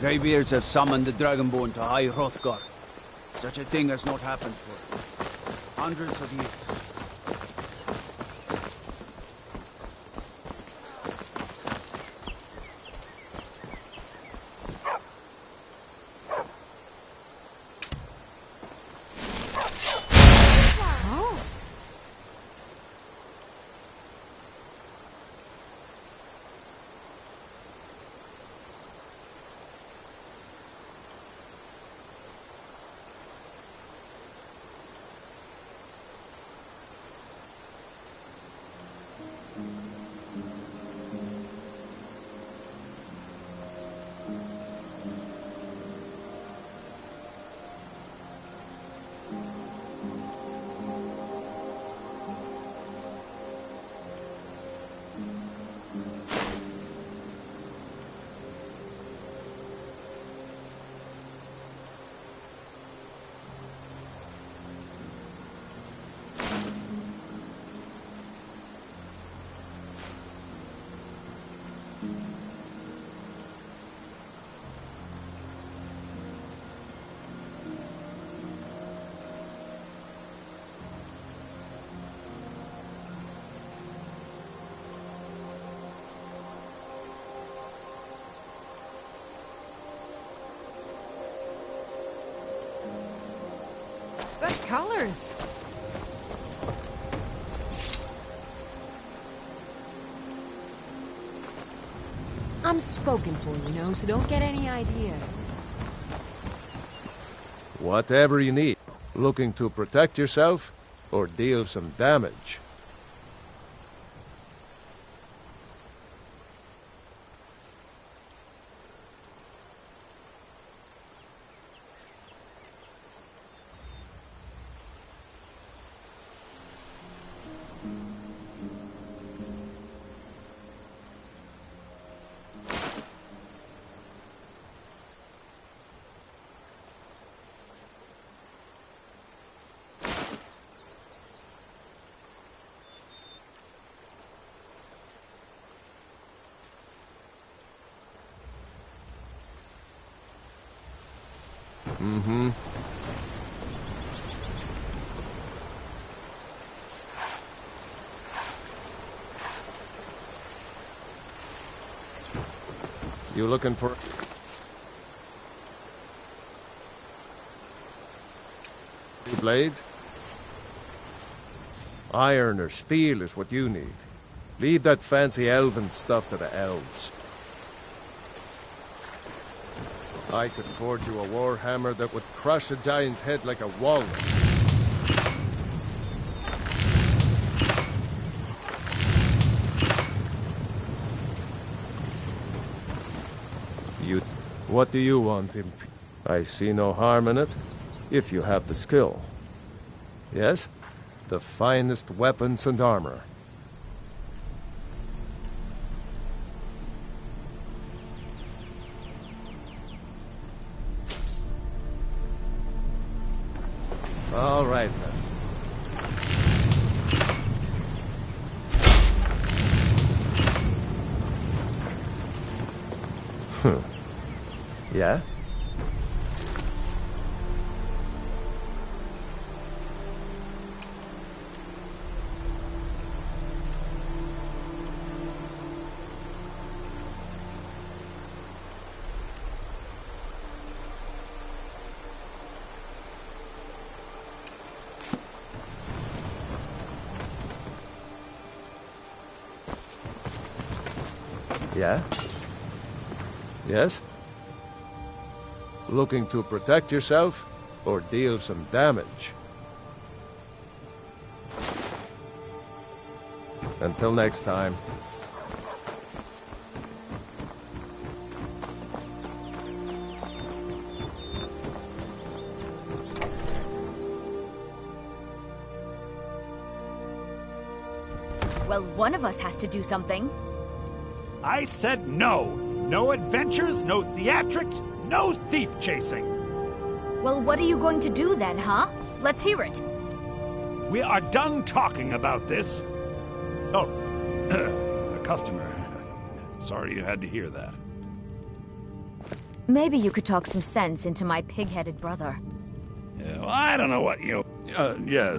Greybeards have summoned the Dragonborn to High Hrothgar. Such a thing has not happened for hundreds of years. Such colors! I'm spoken for, you know, so don't get any ideas. Whatever you need. Looking to protect yourself or deal some damage? Mm-hmm. You looking for... blades? Iron or steel is what you need. Leave that fancy elven stuff to the elves. I could forge you a warhammer that would crush a giant's head like a walnut. What do you want, Imp? I see no harm in it, if you have the skill. Yes? The finest weapons and armor. All right, then. Yeah? Yeah? Yes? Looking to protect yourself or deal some damage? Until next time. Well, one of us has to do something. I said no. No adventures, no theatrics, no thief chasing. Well, what are you going to do then, huh? Let's hear it. We are done talking about this. Oh, a customer. Sorry you had to hear that. Maybe you could talk some sense into my pig-headed brother. Yeah, well, I don't know what you... yeah,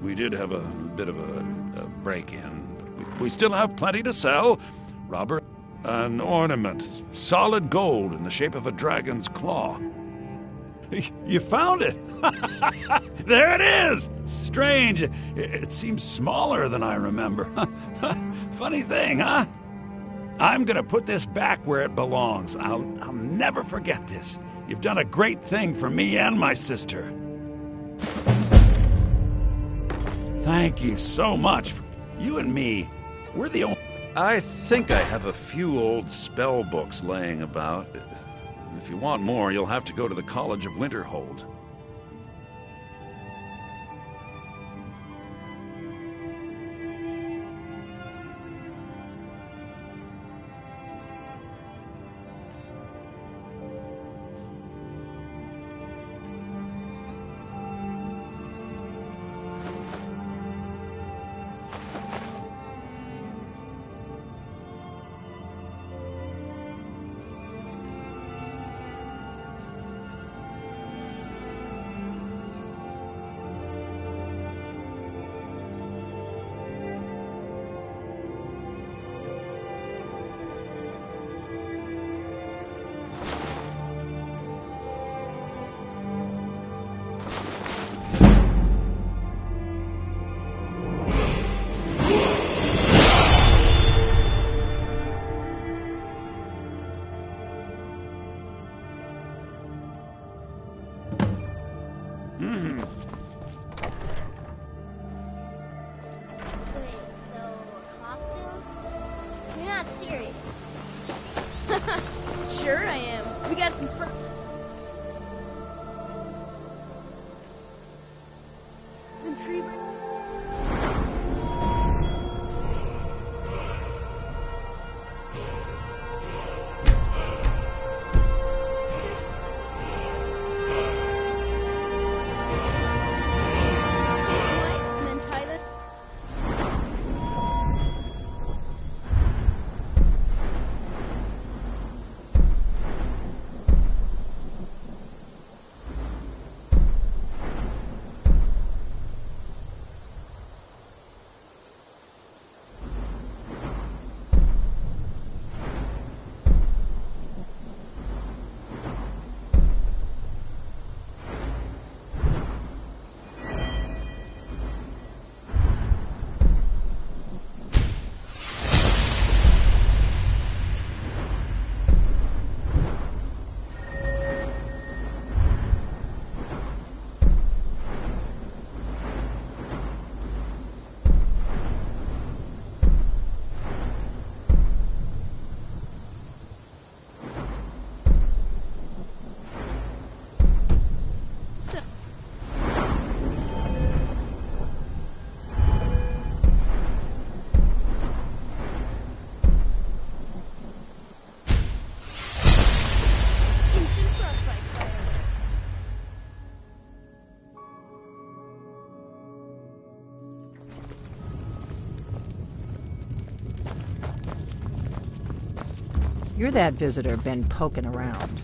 we did have a bit of a break-in. We still have plenty to sell. Robert, an ornament, solid gold in the shape of a dragon's claw. You found it! There it is! Strange. It seems smaller than I remember. Funny thing, huh? I'm gonna put this back where it belongs. I'll never forget this. You've done a great thing for me and my sister. Thank you so much. You and me, we're the only... I think I have a few old spell books laying about. If you want more, you'll have to go to the College of Winterhold. Wait, so a costume? You're not serious. Sure I am. We got some tree. And then tie the. Instant frostbite fire. You're that visitor been poking around.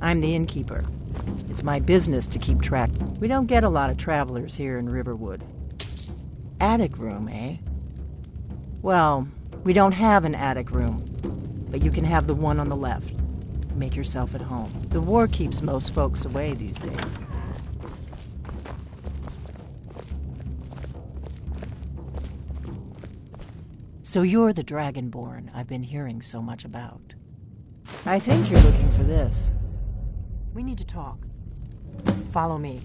I'm the innkeeper. It's my business to keep track. We don't get a lot of travelers here in Riverwood. Attic room, eh? Well, we don't have an attic room, but you can have the one on the left. Make yourself at home. The war keeps most folks away these days. So you're the Dragonborn I've been hearing so much about. I think you're looking for this. We need to talk. Follow me.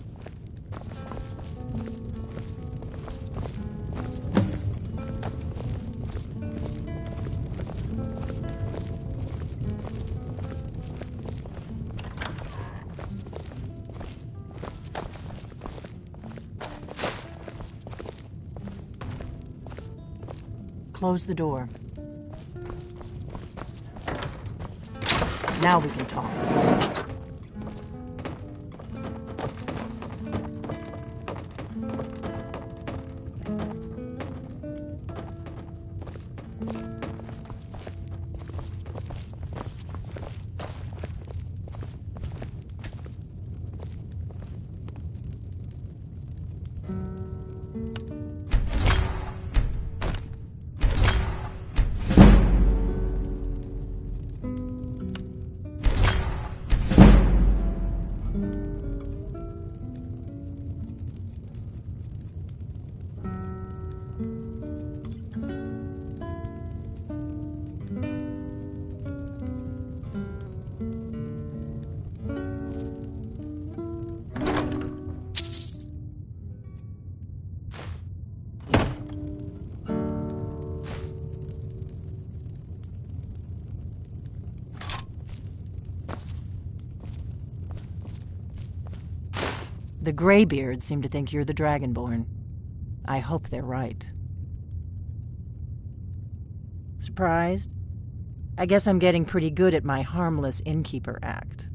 Close the door. Now we can talk. The Greybeards seem to think you're the Dragonborn. I hope they're right. Surprised? I guess I'm getting pretty good at my harmless innkeeper act.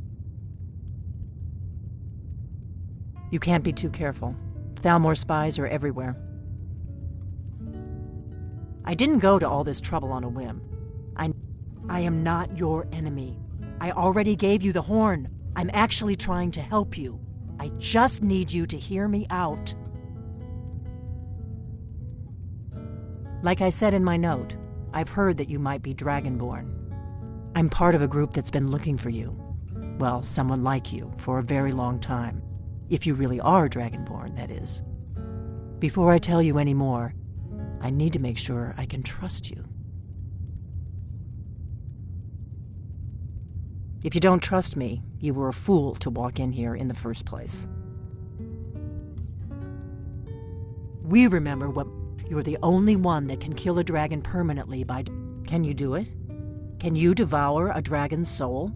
You can't be too careful. Thalmor spies are everywhere. I didn't go to all this trouble on a whim. I am not your enemy. I already gave you the horn. I'm actually trying to help you. I just need you to hear me out. Like I said in my note, I've heard that you might be Dragonborn. I'm part of a group that's been looking for you. Well, someone like you, for a very long time. If you really are Dragonborn, that is. Before I tell you any more, I need to make sure I can trust you. If you don't trust me, you were a fool to walk in here in the first place. We remember what... You're the only one that can kill a dragon permanently by... Can you do it? Can you devour a dragon's soul?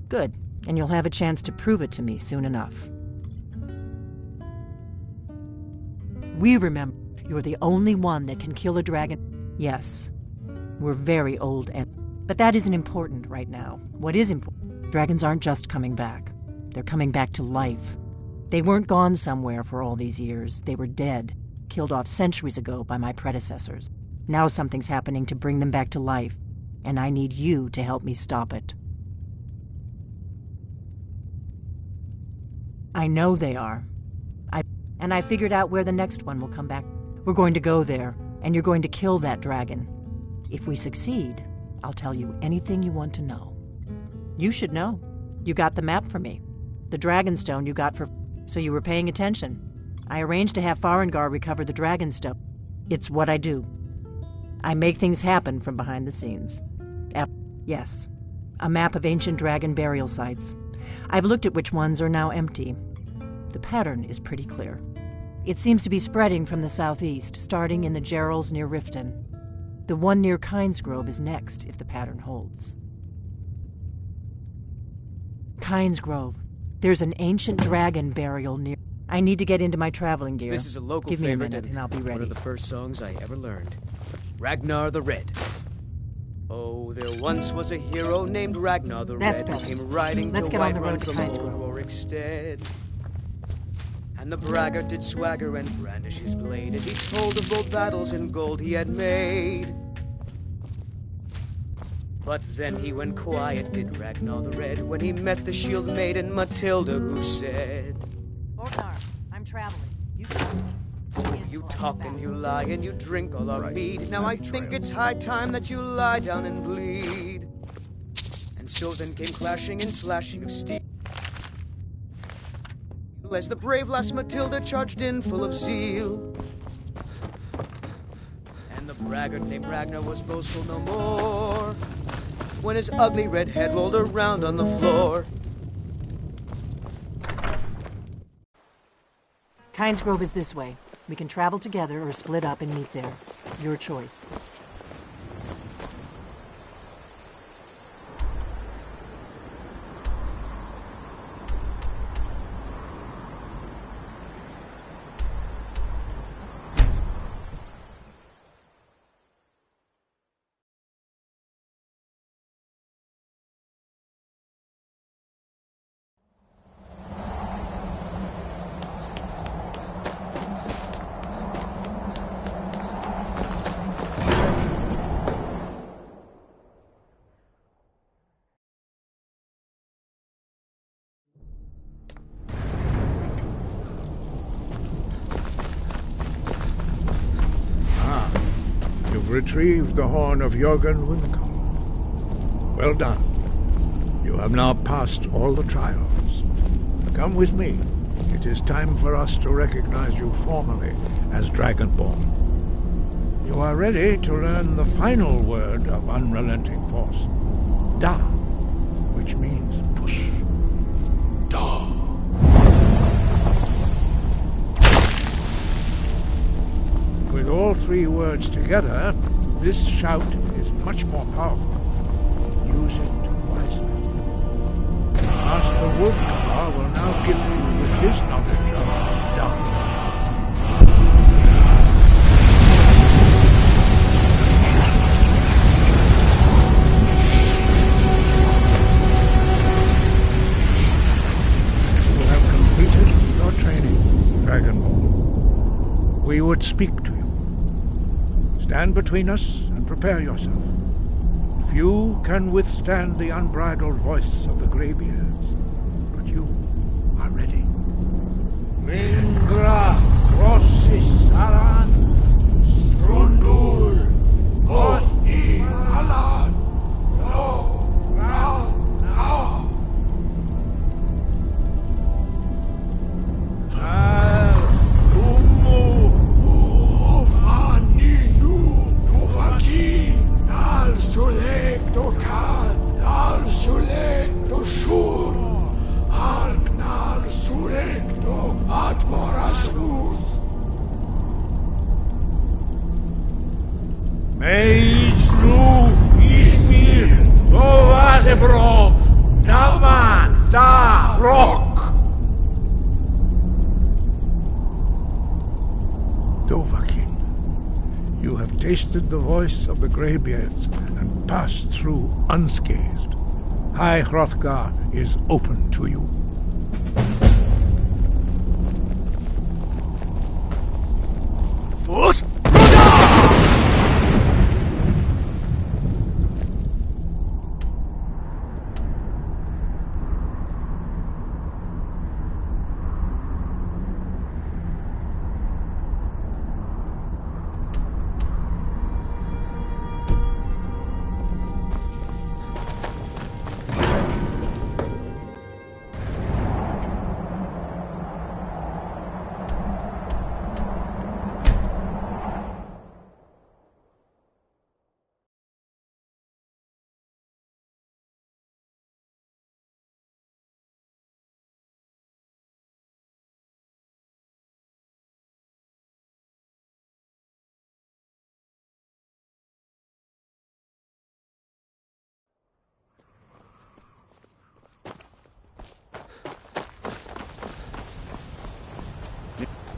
Good, and you'll have a chance to prove it to me soon enough. We remember... You're the only one that can kill a dragon... Yes, we're very old and... But that isn't important right now. What is important? Dragons aren't just coming back. They're coming back to life. They weren't gone somewhere for all these years. They were dead, killed off centuries ago by my predecessors. Now something's happening to bring them back to life, and I need you to help me stop it. I know they are. I figured out where the next one will come back. We're going to go there, and you're going to kill that dragon. If we succeed, I'll tell you anything you want to know. You should know. You got the map for me. The Dragonstone you got for... So you were paying attention. I arranged to have Farengar recover the Dragonstone. It's what I do. I make things happen from behind the scenes. Yes, a map of ancient dragon burial sites. I've looked at which ones are now empty. The pattern is pretty clear. It seems to be spreading from the southeast, starting in the Gerals near Riften. The one near Kynesgrove is next, if the pattern holds. Kynesgrove. There's an ancient dragon burial near... I need to get into my traveling gear. This is a local Give me a favorite minute and I'll be ready. One of the first songs I ever learned. Ragnar the Red. Oh, there once was a hero named Ragnar the That's Red better. who came riding Let's to get on the Whiterun road to from Kynesgrove. old Rorikstead. And the braggart did swagger and brandish his blade as he told of bold battles and gold he had made. But then he went quiet, did Ragnar the Red, when he met the shield maiden Matilda, who said, Orgnar, I'm traveling. You talk and you lie and you drink all our mead. Now I think it's high time that you lie down and bleed. And so then came clashing and slashing of steel as the brave lass Matilda charged in full of zeal. And the braggart named Ragnar was boastful no more when his ugly red head rolled around on the floor. Kynesgrove is this way. We can travel together or split up and meet there. Your choice. Retrieved the horn of Jörgen Windcomb. Well done. You have now passed all the trials. Come with me. It is time for us to recognize you formally as Dragonborn. You are ready to learn the final word of unrelenting force. Da, which means push. Da. With all three words together, this shout is much more powerful. Use it wisely. Master Wolfgar will now gift you with his knowledge of Da. You have completed your training, Dragonborn. We would speak to you. Stand between us and prepare yourself. Few can withstand the unbridled voice of the graybeards, but you are ready. Mingra Rossisaran Strundul Othi Alan Lo Ra Na Al Umu Ufani Nu Ufaki Al Sule Meisnu ismir Tovadebro Daman da Rock. Dovahkiin, you have tasted the voice of the Greybeards and passed through unscathed. High Hrothgar is open to you. Force!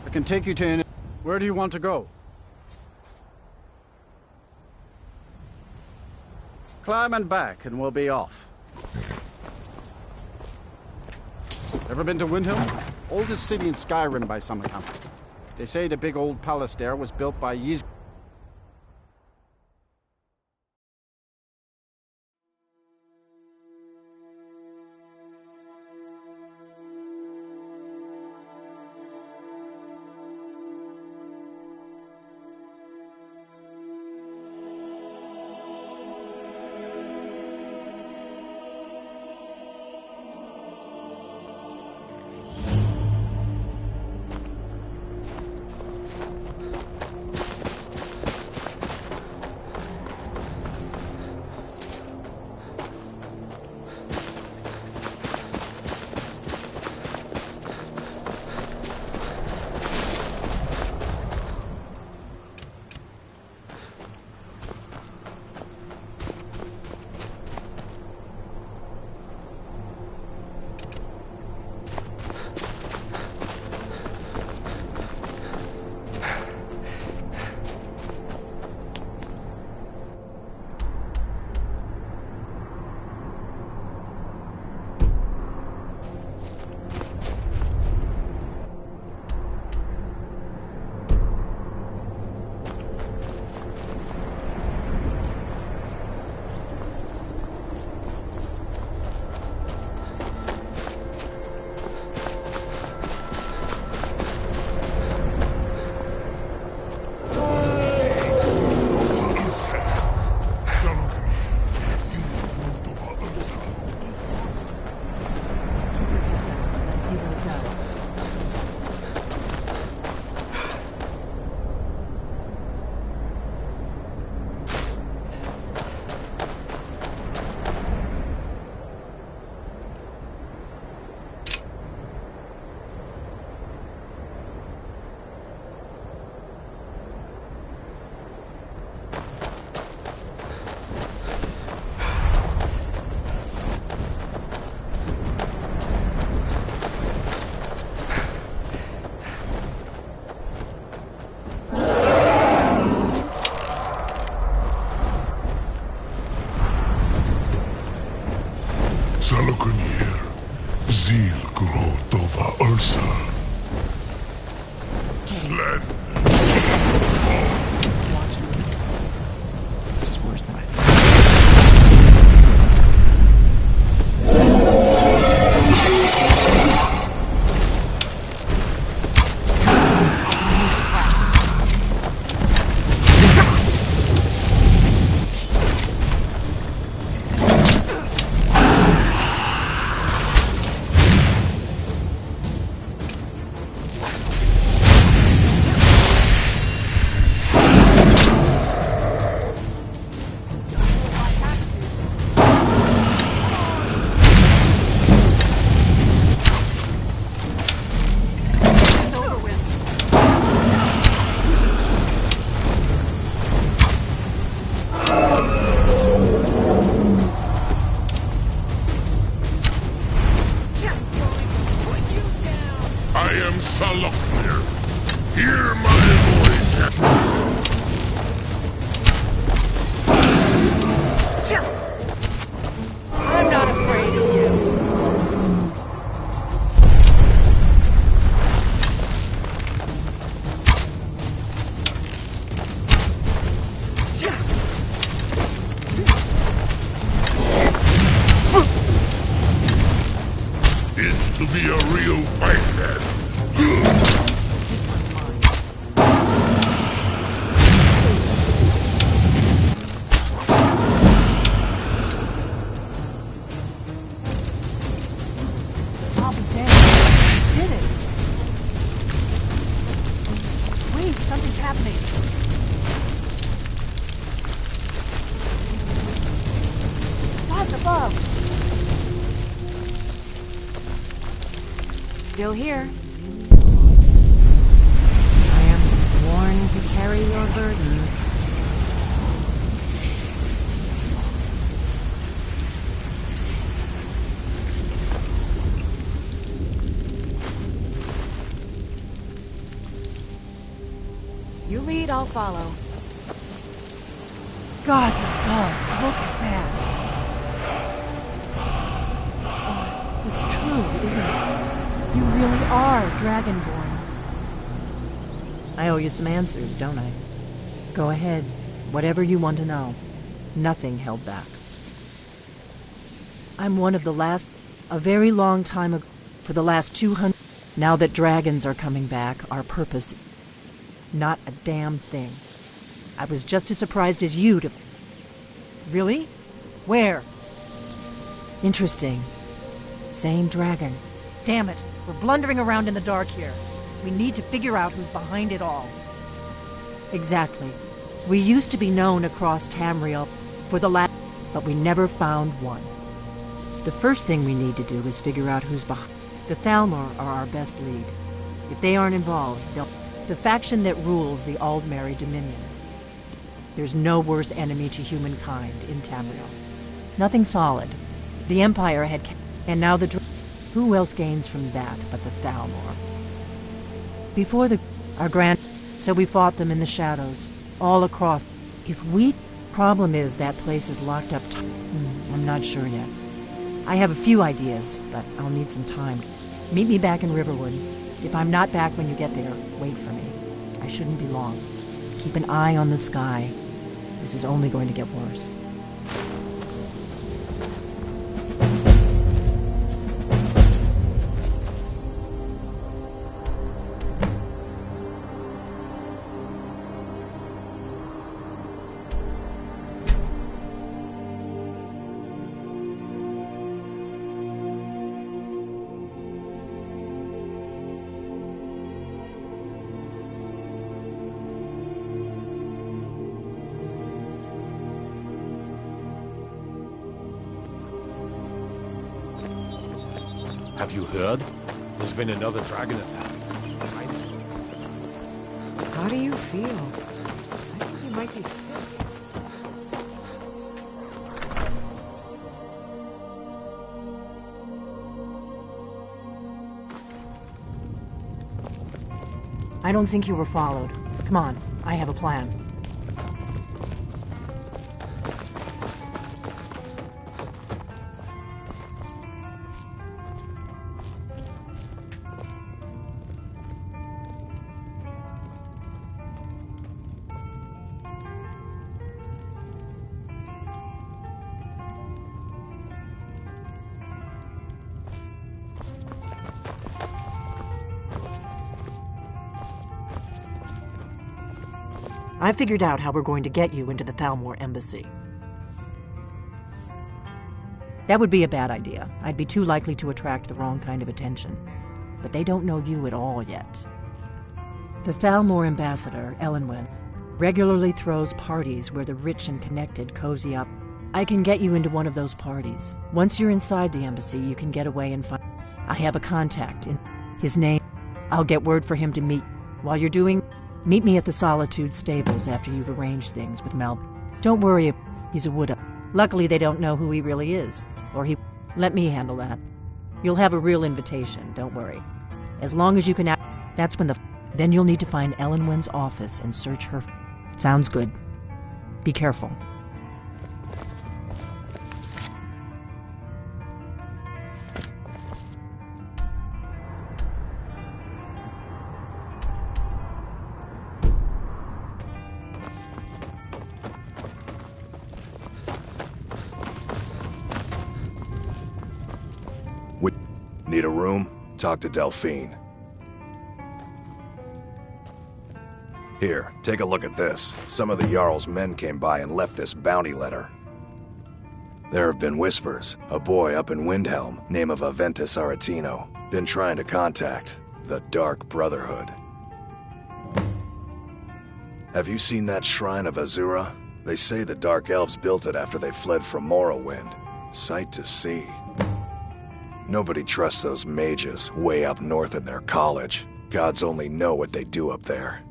I can take you to any... Where do you want to go? Climb and back, and we'll be off. Ever been to Windhelm? Oldest city in Skyrim by some account. They say the big old palace there was built by Ys... Salokunir, Zil Grotova Ursa. Sled. This is worse than I thought. I am Saloknir. Hear my voice. I'm not afraid of you. It's to be a real fight then. I'll be damned. You did it. Wait, something's happening. What's above? Still here. I am sworn to carry your burdens. You lead, I'll follow. Gods above, look at that. Oh, it's true, isn't it? You really are Dragonborn. I owe you some answers, don't I? Go ahead. Whatever you want to know. Nothing held back. I'm one of the last, a very long time ago, for the last 200. Now that dragons are coming back, our purpose, not a damn thing. I was just as surprised as you to... Really? Where? Interesting. Same dragon. Damn it, we're blundering around in the dark here. We need to figure out who's behind it all. Exactly. We used to be known across Tamriel for the last, but we never found one. The first thing we need to do is figure out who's behind. The Thalmor are our best lead. If they aren't involved, they'll... The faction that rules the Aldmeri Dominion. There's no worse enemy to humankind in Tamriel. Nothing solid. The Empire had... And now the... Who else gains from that but the Thalmor? Before our grand... So we fought them in the shadows, all across. If we... Problem is that place is locked up... I'm not sure yet. I have a few ideas, but I'll need some time. Meet me back in Riverwood. If I'm not back when you get there, wait for me. I shouldn't be long. Keep an eye on the sky. This is only going to get worse. Have you heard? There's been another dragon attack. How do you feel? I think you might be sick. I don't think you were followed. Come on, I have a plan. I figured out how we're going to get you into the Thalmor embassy. That would be a bad idea. I'd be too likely to attract the wrong kind of attention. But they don't know you at all yet. The Thalmor ambassador, Elenwen, regularly throws parties where the rich and connected cozy up. I can get you into one of those parties. Once you're inside the embassy, you can get away and find... I have a contact in his name. I'll get word for him to meet. While you're doing... Meet me at the Solitude stables after you've arranged things with Mel. Don't worry, he's a wood-up. Luckily, they don't know who he really is. Or he... Let me handle that. You'll have a real invitation, don't worry. As long as you can that's when then you'll need to find Ellen Wynn's office and search her. Sounds good. Be careful. Need a room? Talk to Delphine. Here, take a look at this. Some of the Jarl's men came by and left this bounty letter. There have been whispers. A boy up in Windhelm, name of Aventus Aretino, been trying to contact the Dark Brotherhood. Have you seen that shrine of Azura? They say the Dark Elves built it after they fled from Morrowind. Sight to see. Nobody trusts those mages way up north in their college. Gods only know what they do up there.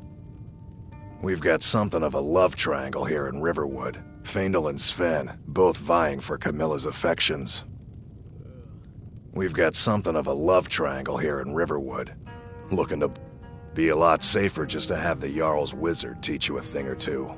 We've got something of a love triangle here in Riverwood. Faendal and Sven, both vying for Camilla's affections. We've got something of a love triangle here in Riverwood. Looking to be a lot safer just to have the Jarl's wizard teach you a thing or two.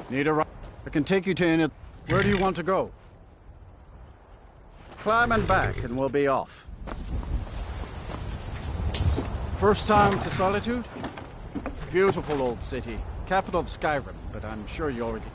Need a ride? I can take you to any... Where do you want to go? Climb and back and we'll be off. First time to Solitude? Beautiful old city. Capital of Skyrim, but I'm sure you already...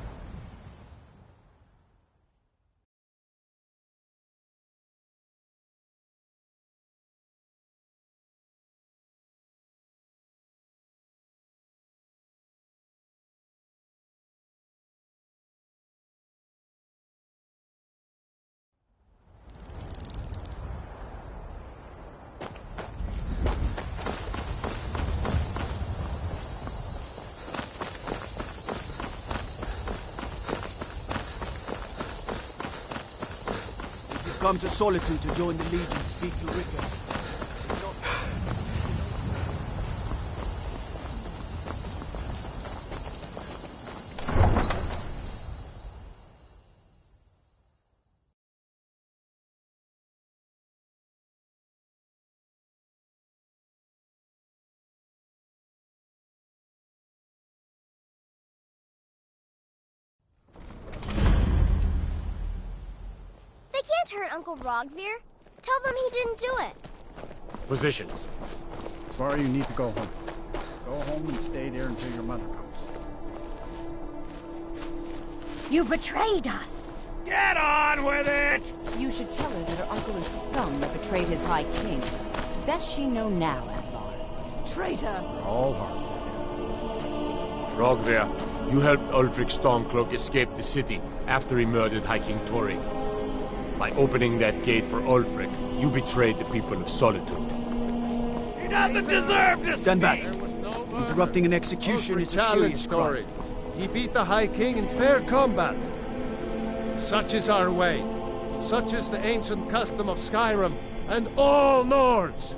Come to Solitude to join the Legion, speak to Rickard. They can't hurt Uncle Rogvir. Tell them he didn't do it. Positions. Sorry, you need to go home. Go home and stay there until your mother comes. You betrayed us! Get on with it! You should tell her that her uncle is scum that betrayed his High King. Best she know now, Advar. Traitor! All right. Rogvir, you helped Ulfric Stormcloak escape the city after he murdered High King Torrig. By opening that gate for Ulfric, you betrayed the people of Solitude. He doesn't deserve to Stand back. No Interrupting an execution is a serious crime. He beat the High King in fair combat. Such is our way. Such is the ancient custom of Skyrim and all Nords.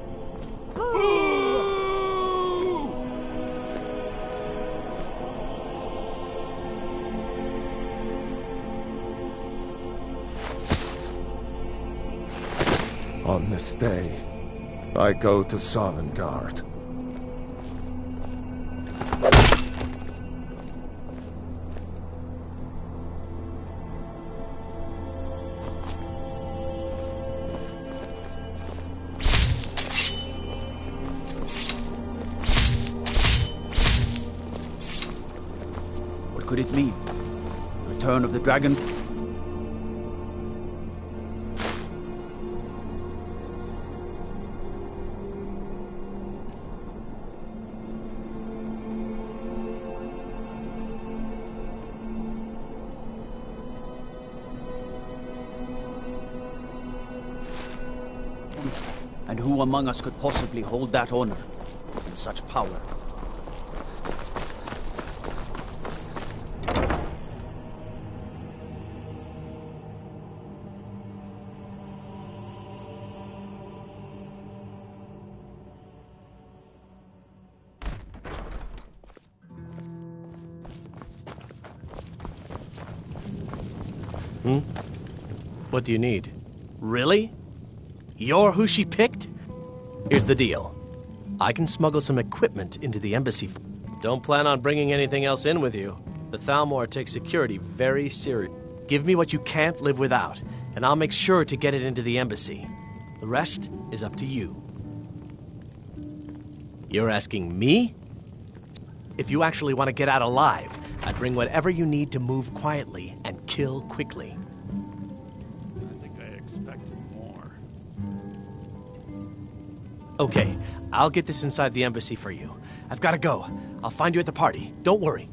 On this day, I go to Sovngarde. What could it mean? Return of the dragon? And who among us could possibly hold that honor and such power? What do you need? Really? You're who she picked? Here's the deal. I can smuggle some equipment into the embassy. Don't plan on bringing anything else in with you. The Thalmor takes security very serious. Give me what you can't live without, and I'll make sure to get it into the embassy. The rest is up to you. You're asking me? If you actually want to get out alive, I'd bring whatever you need to move quietly and kill quickly. I think I expected more. Okay, I'll get this inside the embassy for you. I've got to go. I'll find you at the party. Don't worry.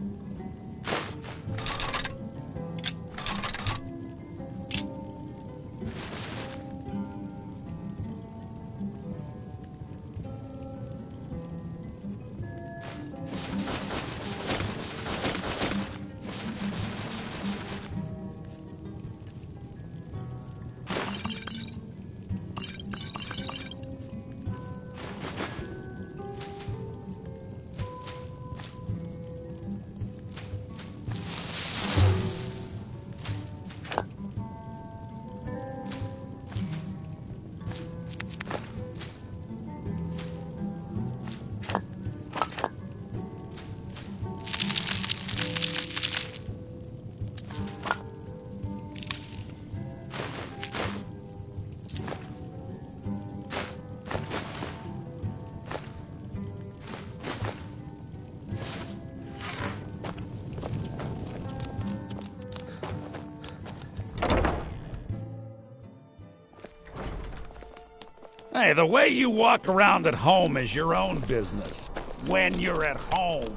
Hey, the way you walk around at home is your own business. When you're at home.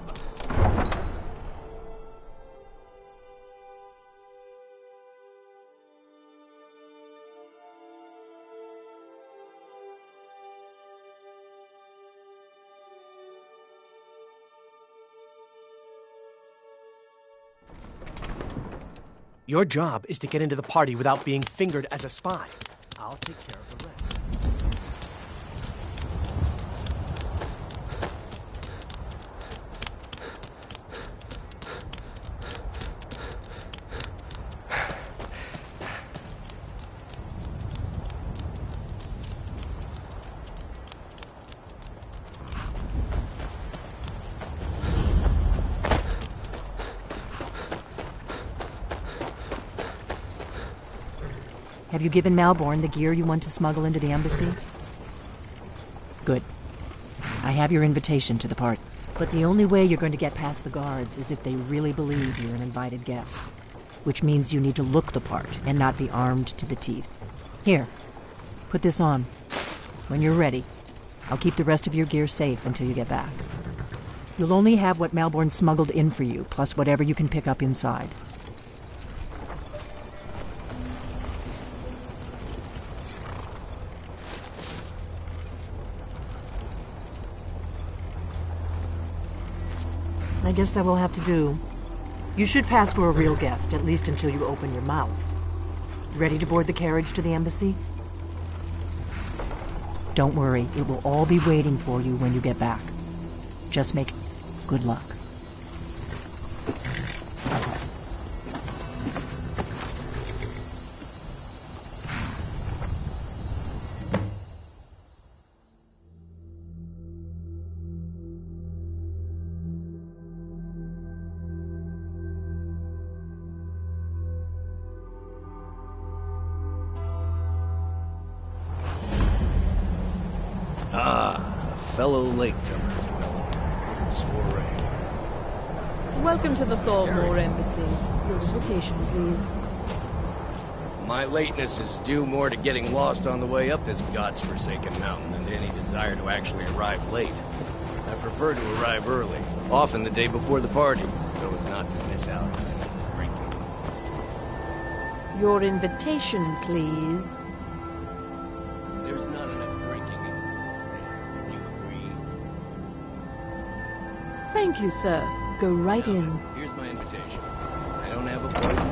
Your job is to get into the party without being fingered as a spy. I'll take care of the rest. Have you given Malborn the gear you want to smuggle into the embassy? Good. I have your invitation to the party. But the only way you're going to get past the guards is if they really believe you're an invited guest. Which means you need to look the part and not be armed to the teeth. Here, put this on. When you're ready, I'll keep the rest of your gear safe until you get back. You'll only have what Malborn smuggled in for you, plus whatever you can pick up inside. I guess that will have to do. You should pass for a real guest, at least until you open your mouth. Ready to board the carriage to the embassy? Don't worry, it will all be waiting for you when you get back. Just make good luck. Fellow latecomer. Soiree. Welcome to the Thalmor Embassy. Your invitation, please. My lateness is due more to getting lost on the way up this god's-forsaken mountain than to any desire to actually arrive late. I prefer to arrive early, often the day before the party, so as not to miss out on any drinking. Your invitation, please. There's not enough drinking in Thank you, sir. Go right in. Here's my invitation. I don't have a poison.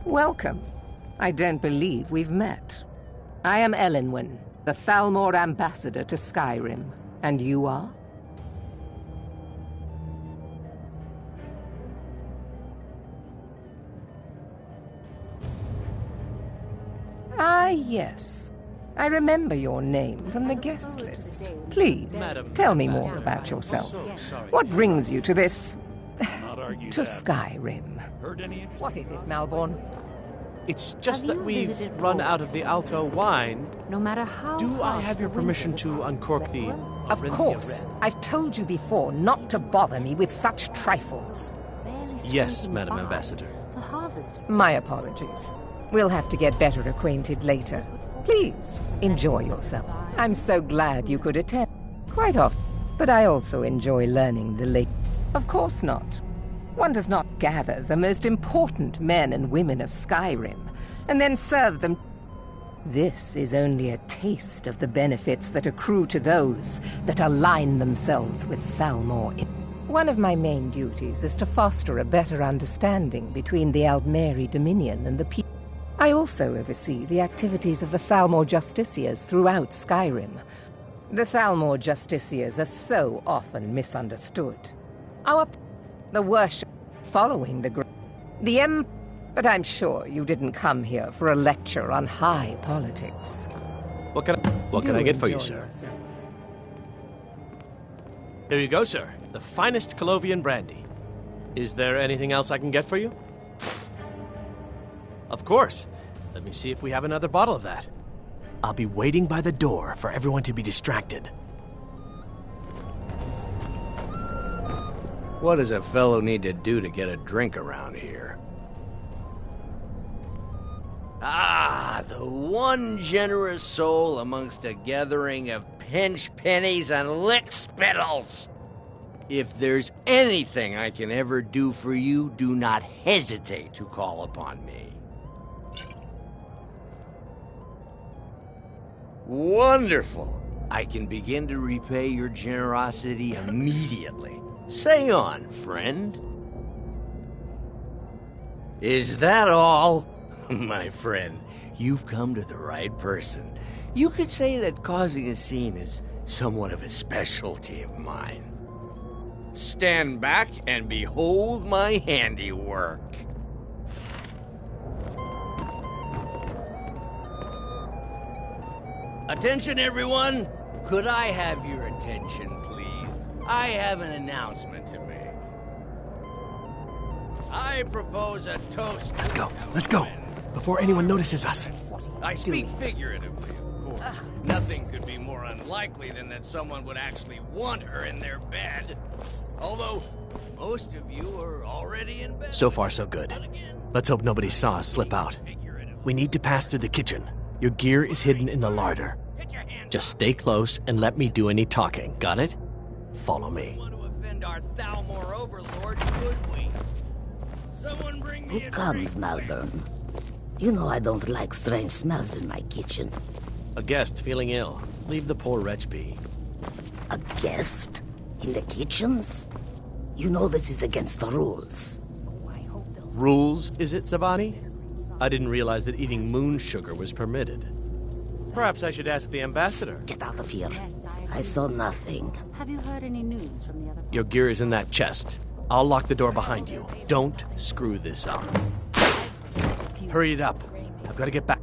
Welcome. I don't believe we've met. I am Elenwen, the Thalmor ambassador to Skyrim. And you are? Ah, yes. I remember your name from the guest list. Please, tell me more about yourself. What brings you to this... to Skyrim? What is it, Malborn? It's just that we've run out of the Alto wine. No matter how Do I have your permission to uncork the... Of course. I've told you before not to bother me with such trifles. Yes, Madam Ambassador. My apologies. We'll have to get better acquainted later. Please, enjoy yourself. I'm so glad you could attend. Quite often. But I also enjoy learning the late. Of course not. One does not gather the most important men and women of Skyrim and then serve them. This is only a taste of the benefits that accrue to those that align themselves with Thalmor. One of my main duties is to foster a better understanding between the Aldmeri Dominion and the people. I also oversee the activities of the Thalmor Justiciars throughout Skyrim. The Thalmor Justiciars are so often misunderstood. The worship following the but I'm sure you didn't come here for a lecture on high politics. What can I get for you, sir? Here you go, sir. The finest Colovian brandy. Is there anything else I can get for you? Of course. Let me see if we have another bottle of that. I'll be waiting by the door for everyone to be distracted. What does a fellow need to do to get a drink around here? Ah, the one generous soul amongst a gathering of pinch pennies and lick spittles. If there's anything I can ever do for you, do not hesitate to call upon me. Wonderful. I can begin to repay your generosity immediately. Say on, friend. Is that all? My friend, you've come to the right person. You could say that causing a scene is somewhat of a specialty of mine. Stand back and behold my handiwork. Attention, everyone! Could I have your attention, please? I have an announcement to make. I propose a toast. Let's go. Before anyone notices us. I speak figuratively, of course. Nothing could be more unlikely than that someone would actually want her in their bed. Although, most of you are already in bed. So far, so good. Let's hope nobody saw us slip out. We need to pass through the kitchen. Your gear is hidden in the larder. Just stay close and let me do any talking. Got it? Follow me. Our Thalmor overlord, could we? Someone bring me Who comes, Malvern? You know I don't like strange smells in my kitchen. A guest feeling ill. Leave the poor wretch be. A guest? In the kitchens? You know this is against the rules. Rules, is it, Zavani? I didn't realize that eating moon sugar was permitted. Perhaps I should ask the ambassador. Get out of here. I saw nothing. Have you heard any news from the other... Your gear is in that chest. I'll lock the door behind you. Don't screw this up. Hurry it up. I've got to get back.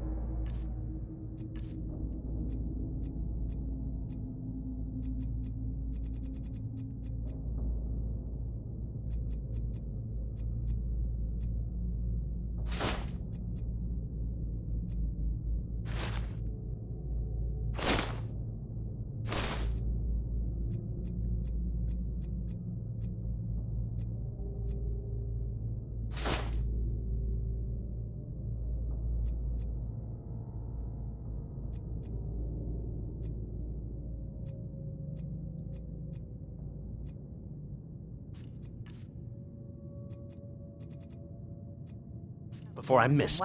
before I miss.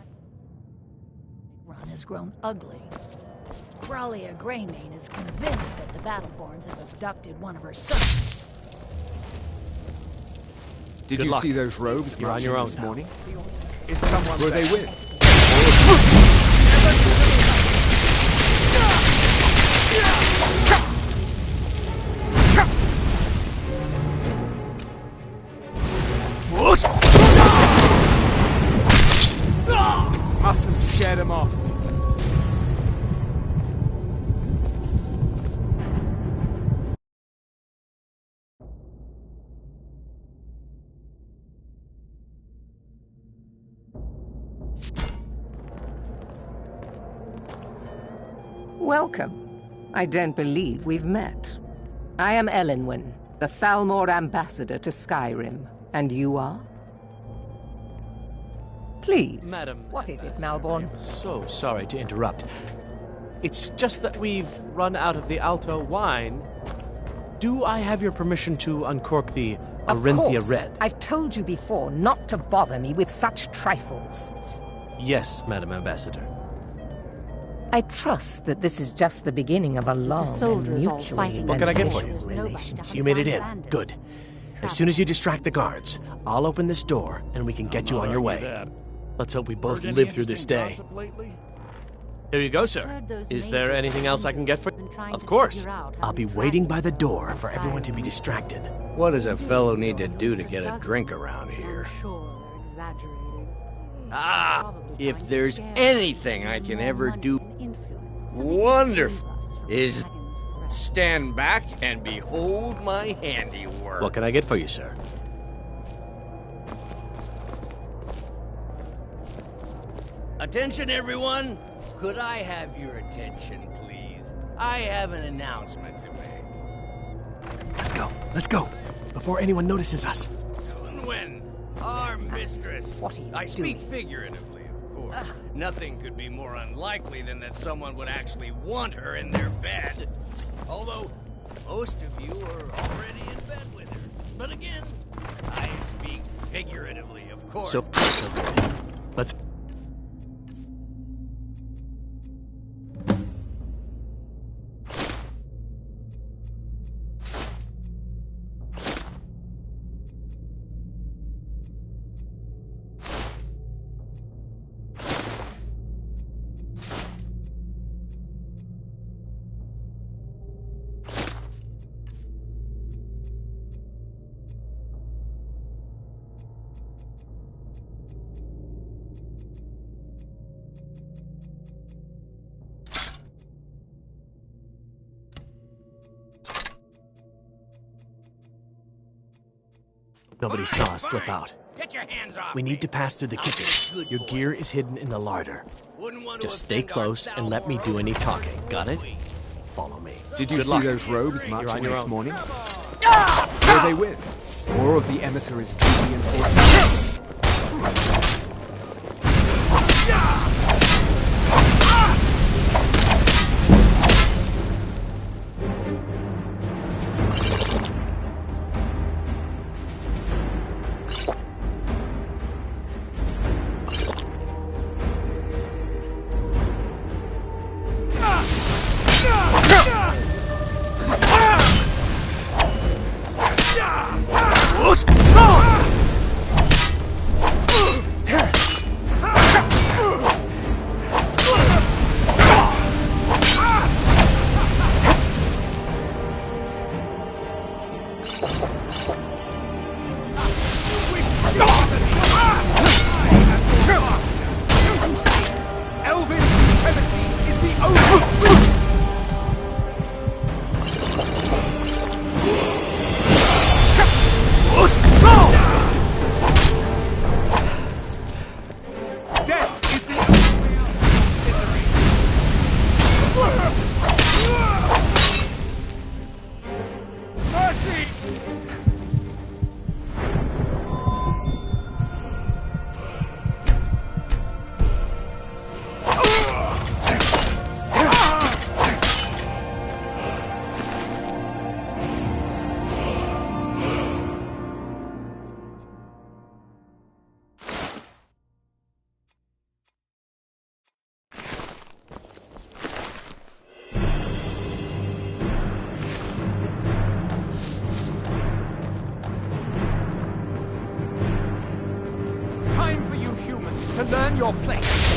Ron has grown ugly. Crawlia Greymane is convinced that the Battleborns have abducted one of her sons. Did Good you luck. see those robes You're on your marching own this now. morning? Is someone Who are they there? with? Must have scared him off. Welcome. I don't believe we've met. I am Elenwen, the Thalmor ambassador to Skyrim. And you are? Please. Madam, What is it, Malborn? So sorry to interrupt. It's just that we've run out of the Alto wine. Do I have your permission to uncork the Of Arinthia course. Red? I've told you before not to bother me with such trifles. Yes, Madam Ambassador. I trust that this is just the beginning of a long and soldiers all mutually fighting. What can I get for beneficial you? relationship. You made it in. Good. As soon as you distract the guards, I'll open this door and we can get you on your way. Let's hope we both live through this day. Here you go, sir. Is there anything else I can get for you? Of course. I'll be waiting by the door for everyone to be distracted. What does a fellow need to do to get a drink around here? Ah, if there's anything I can ever do wonderful, is stand back and behold my handiwork. What can I get for you, sir? Attention, everyone! Could I have your attention, please? I have an announcement to make. Let's go. Before anyone notices us. Elenwen, our mistress. What are you I speak doing? figuratively, of course. Nothing could be more unlikely than that someone would actually want her in their bed. Although, most of you are already in bed with her. But again, I speak figuratively, of course. So let's... Nobody saw us slip out. Get your hands off We need to pass through the kitchen. Your gear is hidden in the larder. Just stay close and let me do any talking. Got it? Follow me. Did you Good see luck. those robes You're marching on your this own. morning? Who are they with? More of the emissaries' duty enforcement. Elven supremacy is the only truth! Death is the only way out of misery! Mercy! to learn your place.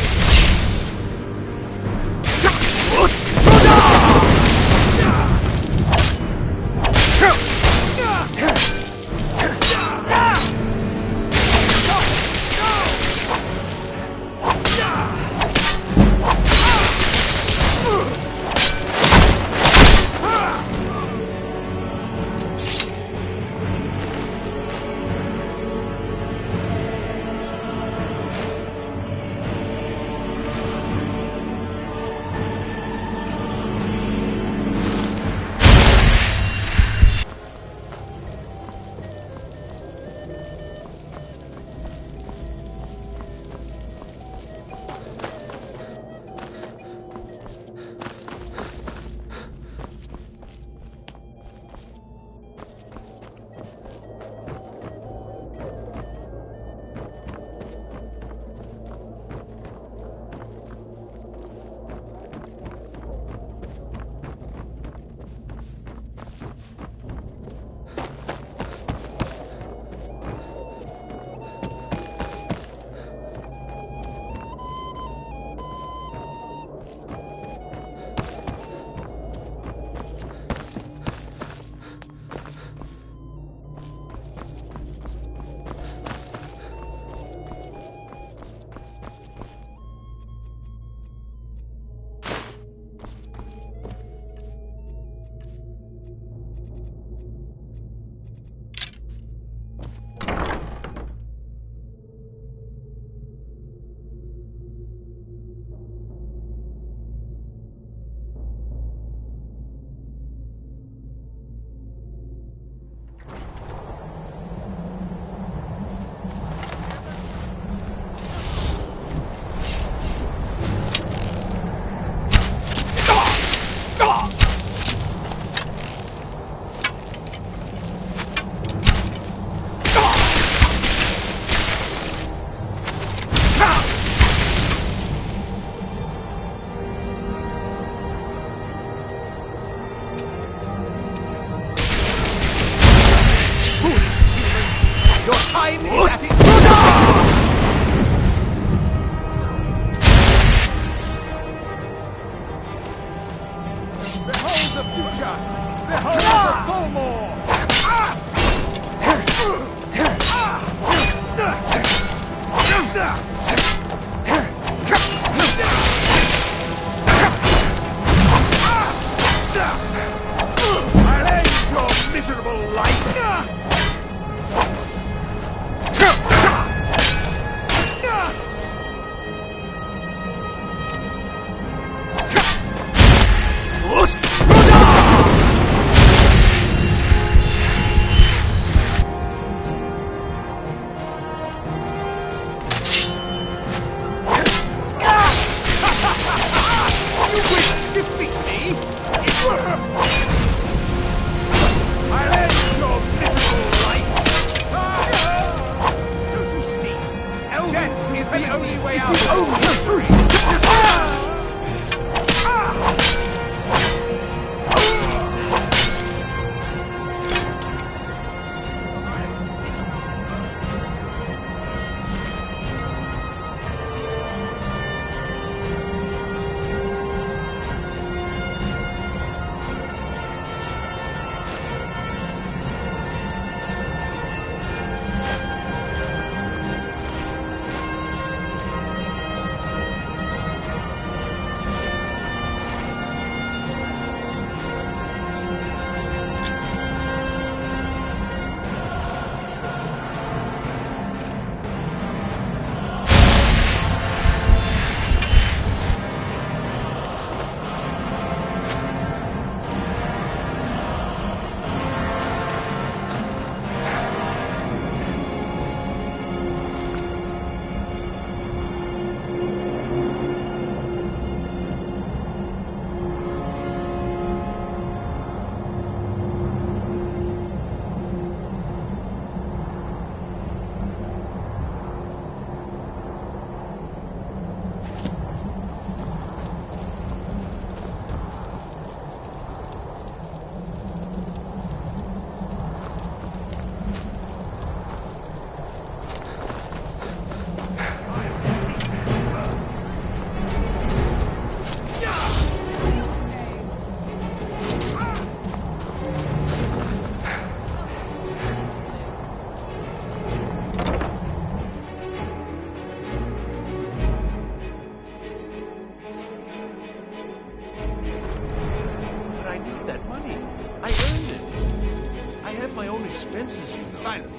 my own expenses, you know. Silent.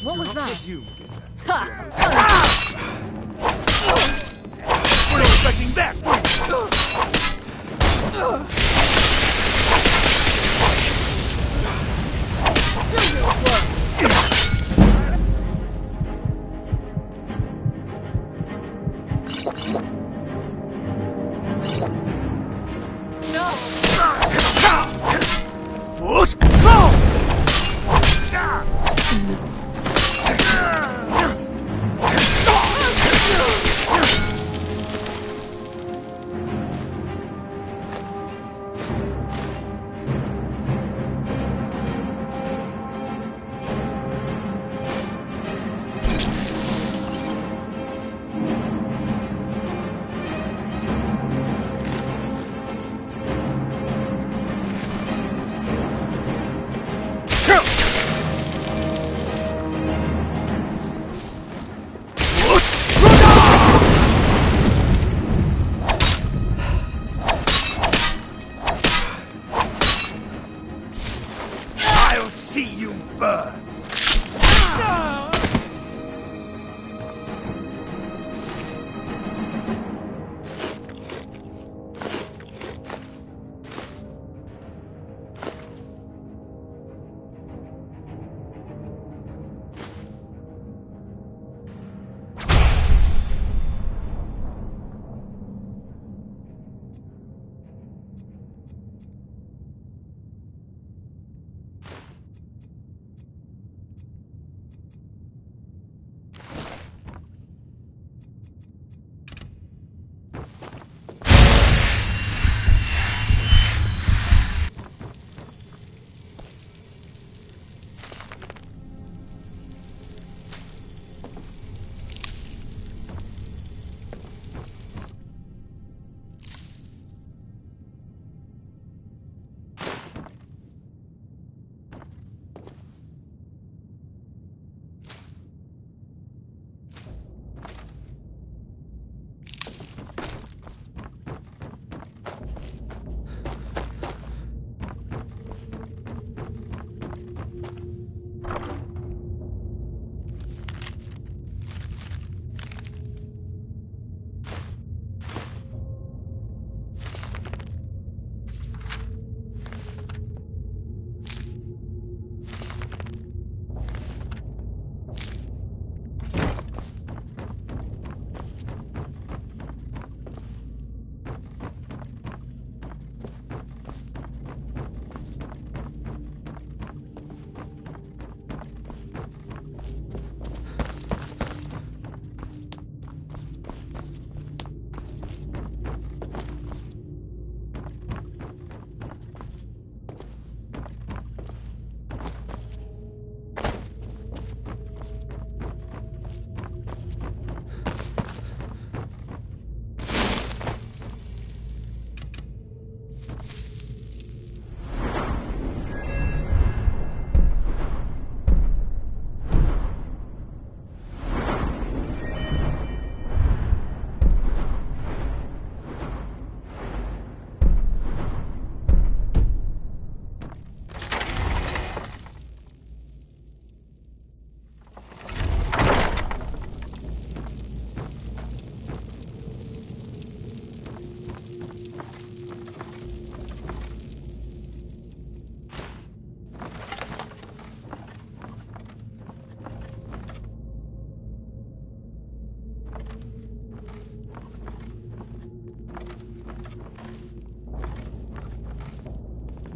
What was that? Presume, We're expecting that!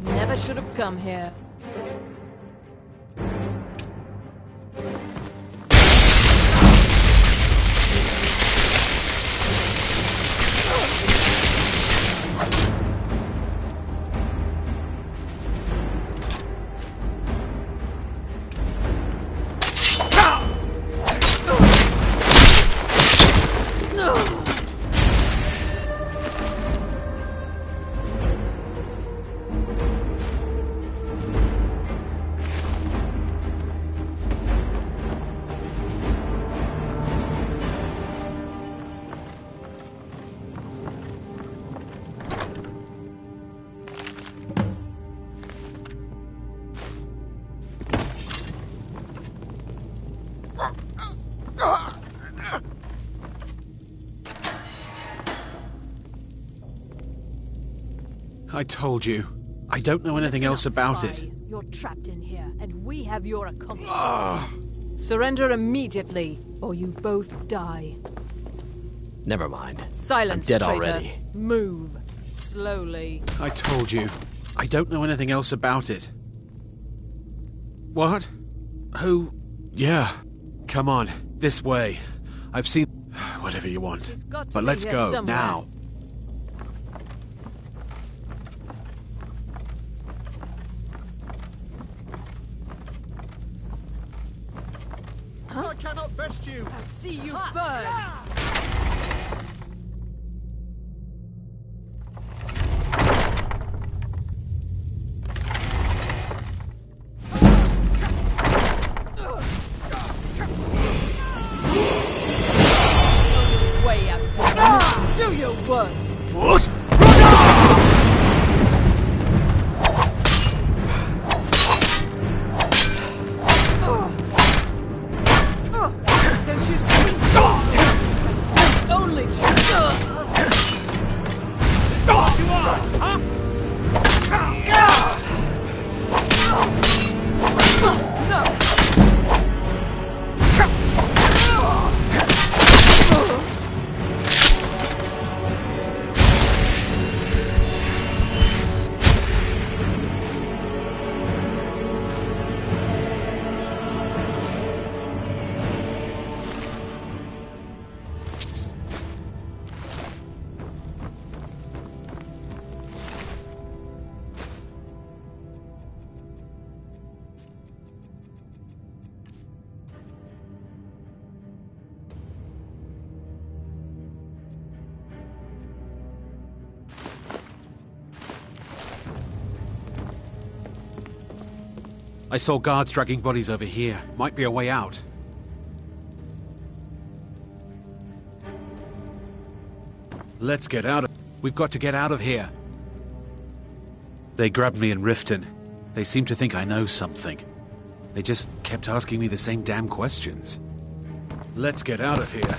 Never should have come here. I told you. I don't know anything else about it. You're trapped in here, and we have your accomplice. Surrender immediately, or you both die. Never mind. Silence, I'm dead traitor. already. Move. Slowly. I told you. I don't know anything else about it. What? Who? Yeah. Come on. This way. I've seen... Whatever you want. But let's go, somewhere. Now. Huh? I cannot best you! I see you burn! Way out. Do your worst. Don't you see? Only I saw guards dragging bodies over here. Might be a way out. Let's get out of... We've got to get out of here. They grabbed me in Riften. They seem to think I know something. They just kept asking me the same damn questions. Let's get out of here.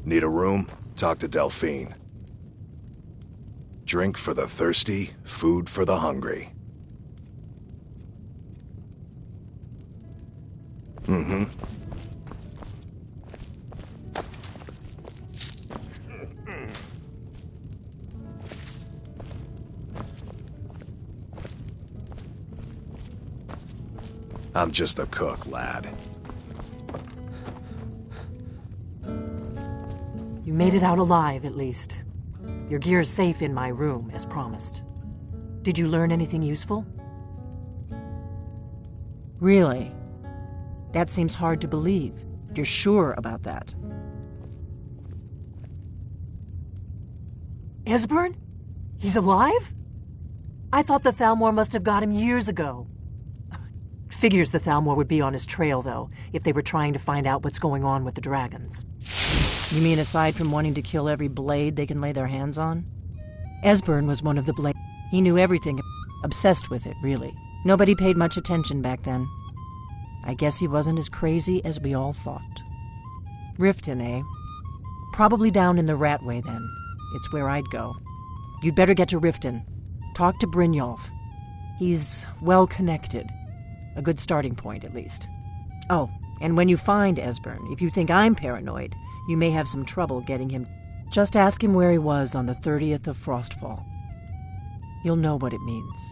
Need a room? Talk to Delphine. Drink for the thirsty, food for the hungry. Mm-hmm. I'm just a cook, lad. You made it out alive, at least. Your gear's safe in my room, as promised. Did you learn anything useful? Really? That seems hard to believe. You're sure about that? Esbern? He's alive? I thought the Thalmor must have got him years ago. Figures the Thalmor would be on his trail, though, if they were trying to find out what's going on with the dragons. You mean aside from wanting to kill every blade they can lay their hands on? Esbern was one of the blades. He knew everything, obsessed with it, really. Nobody paid much attention back then. I guess he wasn't as crazy as we all thought. Riften, eh? Probably down in the Ratway, then. It's where I'd go. You'd better get to Riften. Talk to Brynjolf. He's well-connected. A good starting point, at least. Oh, and when you find Esbern, if you think I'm paranoid, you may have some trouble getting him. Just ask him where he was on the 30th of Frostfall. You'll know what it means.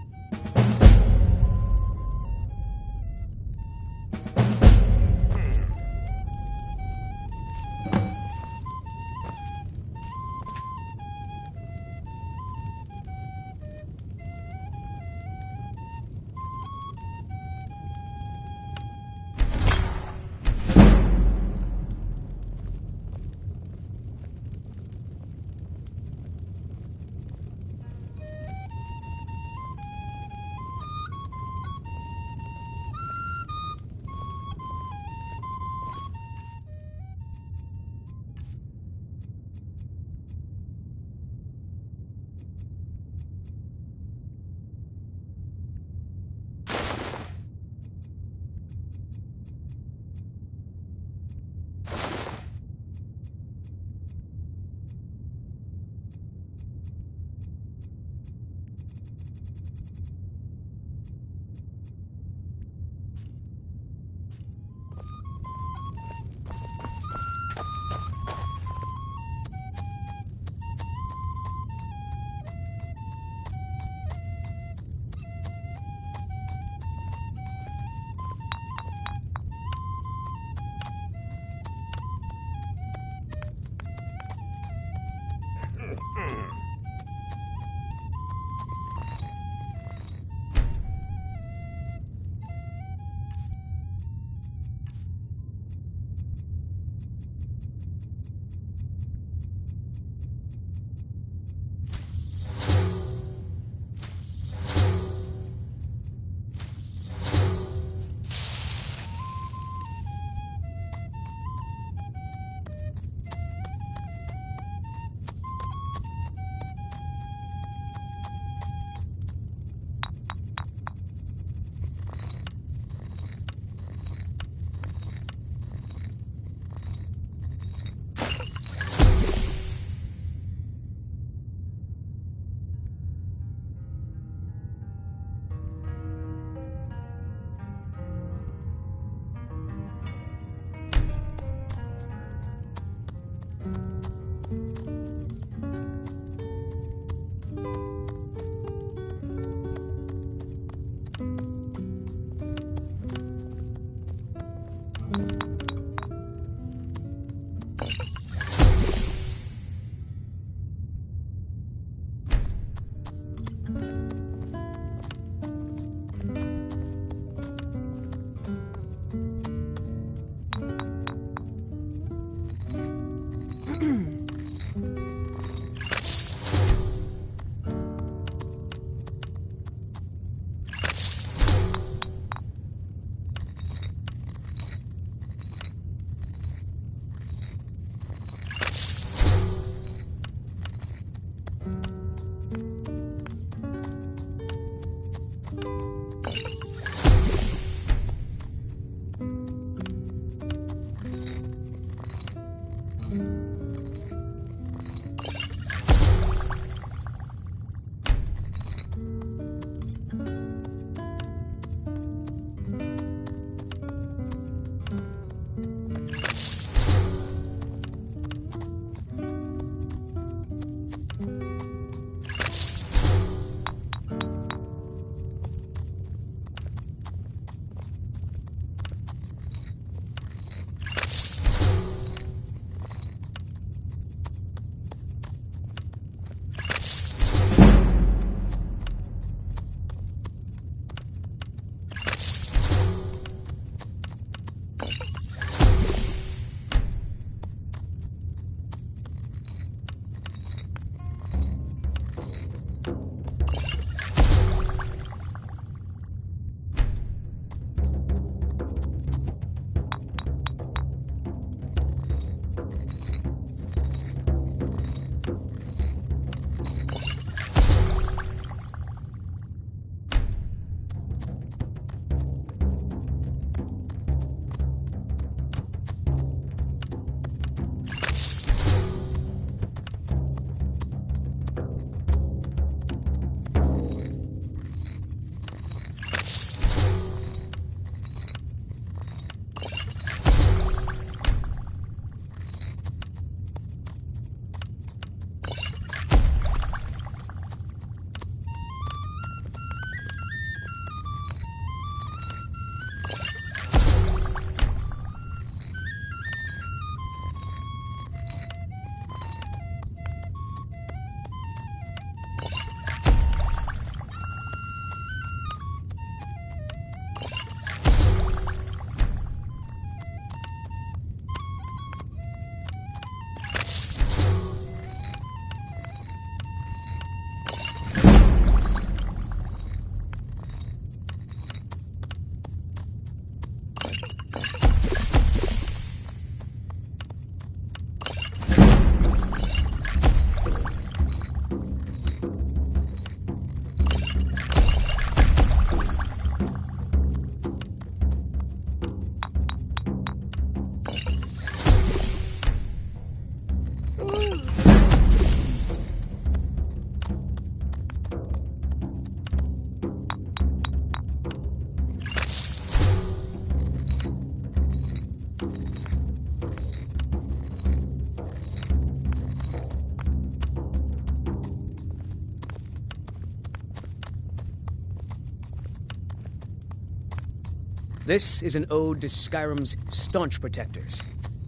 This is an ode to Skyrim's staunch protectors,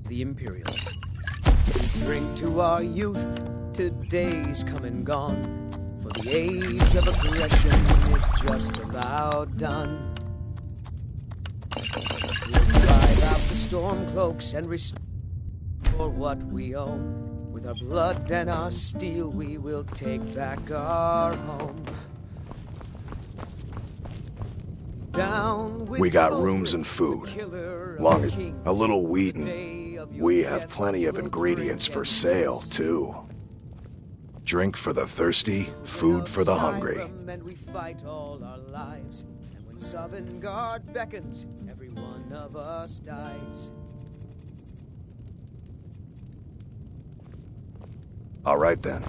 the Imperials. We drink to our youth, to days come and gone, for the age of aggression is just about done. We'll drive out the storm cloaks and restore what we own. With our blood and our steel, we will take back our home. Down with We got rooms and food. Long as a little wheat and we have plenty of ingredients for sale, too. Drink for the thirsty, food for the hungry. And we fight all our lives. And when Sovngarde beckons, every one of us dies. All right, then.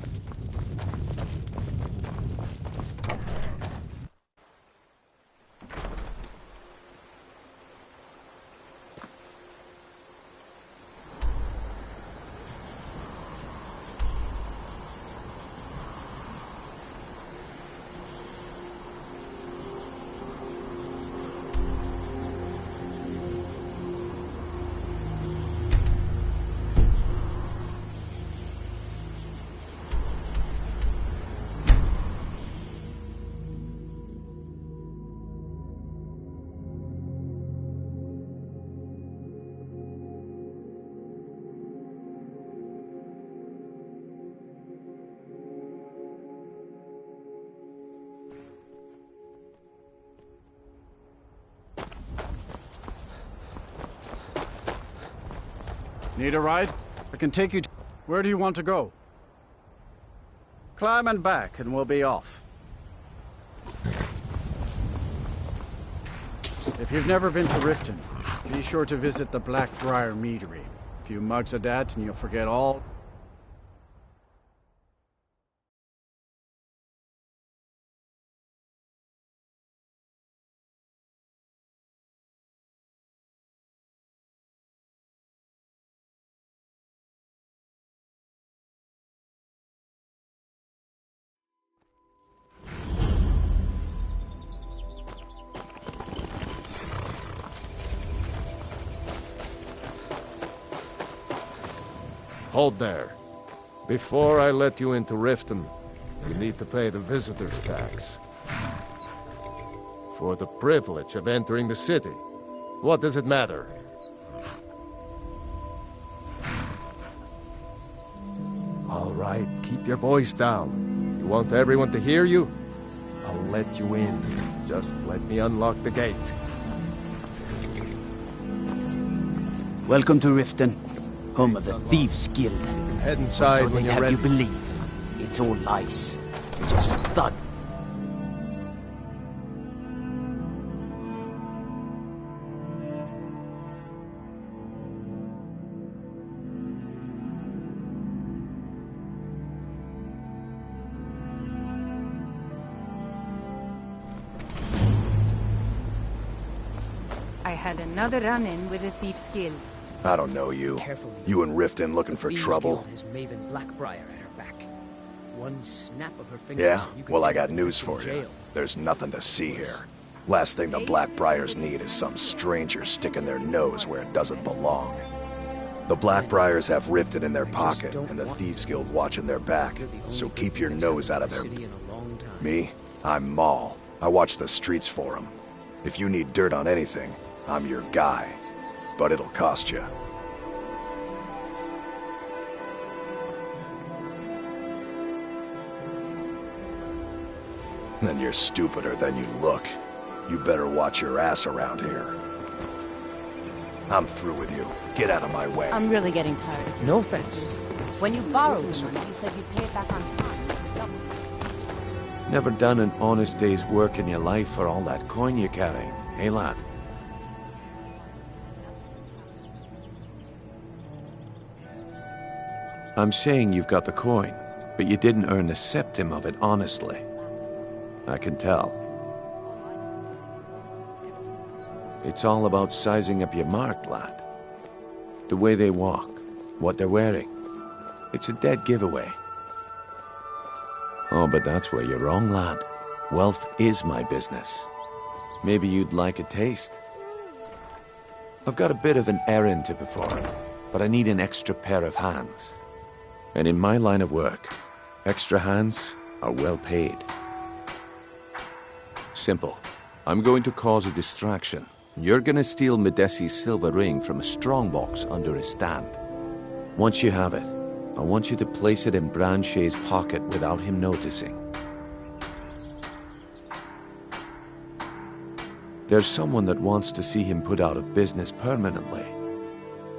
Need a ride? I can take you to... Where do you want to go? Climb and back, and we'll be off. If you've never been to Riften, be sure to visit the Blackbriar Meadery. A few mugs of that, and you'll forget all... Hold there. Before I let you into Riften, you need to pay the visitor's tax. For the privilege of entering the city. What does it matter? All right, keep your voice down. You want everyone to hear you? I'll let you in. Just let me unlock the gate. Welcome to Riften, home of the Thieves Guild. Head inside So when they you're have ready. you believe. It's all lies. You're just thug. I had another run-in with the Thieves Guild. I don't know you. Careful. You and Riften looking for Thieves trouble? Guild has Maven Blackbriar at her back. One snap of her fingers. Yeah? and you could Well, I end got up news in for you. jail. There's nothing to see here. Last thing the Blackbriars need is some stranger sticking their nose where it doesn't belong. The Blackbriars have Riften in their pocket, and the Thieves Guild watching their back, so keep your nose out of their... Me? I'm Maul. I watch the streets for them. If you need dirt on anything, I'm your guy. But it'll cost you. Then you're stupider than you look. You better watch your ass around here. I'm through with you. Get out of my way. I'm really getting tired of No your offense. excuses. When you borrowed the money, you said you'd pay it back on time. Never done an honest day's work in your life for all that coin you carry, eh, lad? I'm saying you've got the coin, but you didn't earn a septim of it honestly. I can tell. It's all about sizing up your mark, lad. The way they walk, what they're wearing. It's a dead giveaway. Oh, but that's where you're wrong, lad. Wealth is my business. Maybe you'd like a taste. I've got a bit of an errand to perform, but I need an extra pair of hands. And in my line of work, extra hands are well paid. Simple. I'm going to cause a distraction. You're gonna steal Medesi's silver ring from a strongbox under his stand. Once you have it, I want you to place it in Branchet's pocket without him noticing. There's someone that wants to see him put out of business permanently.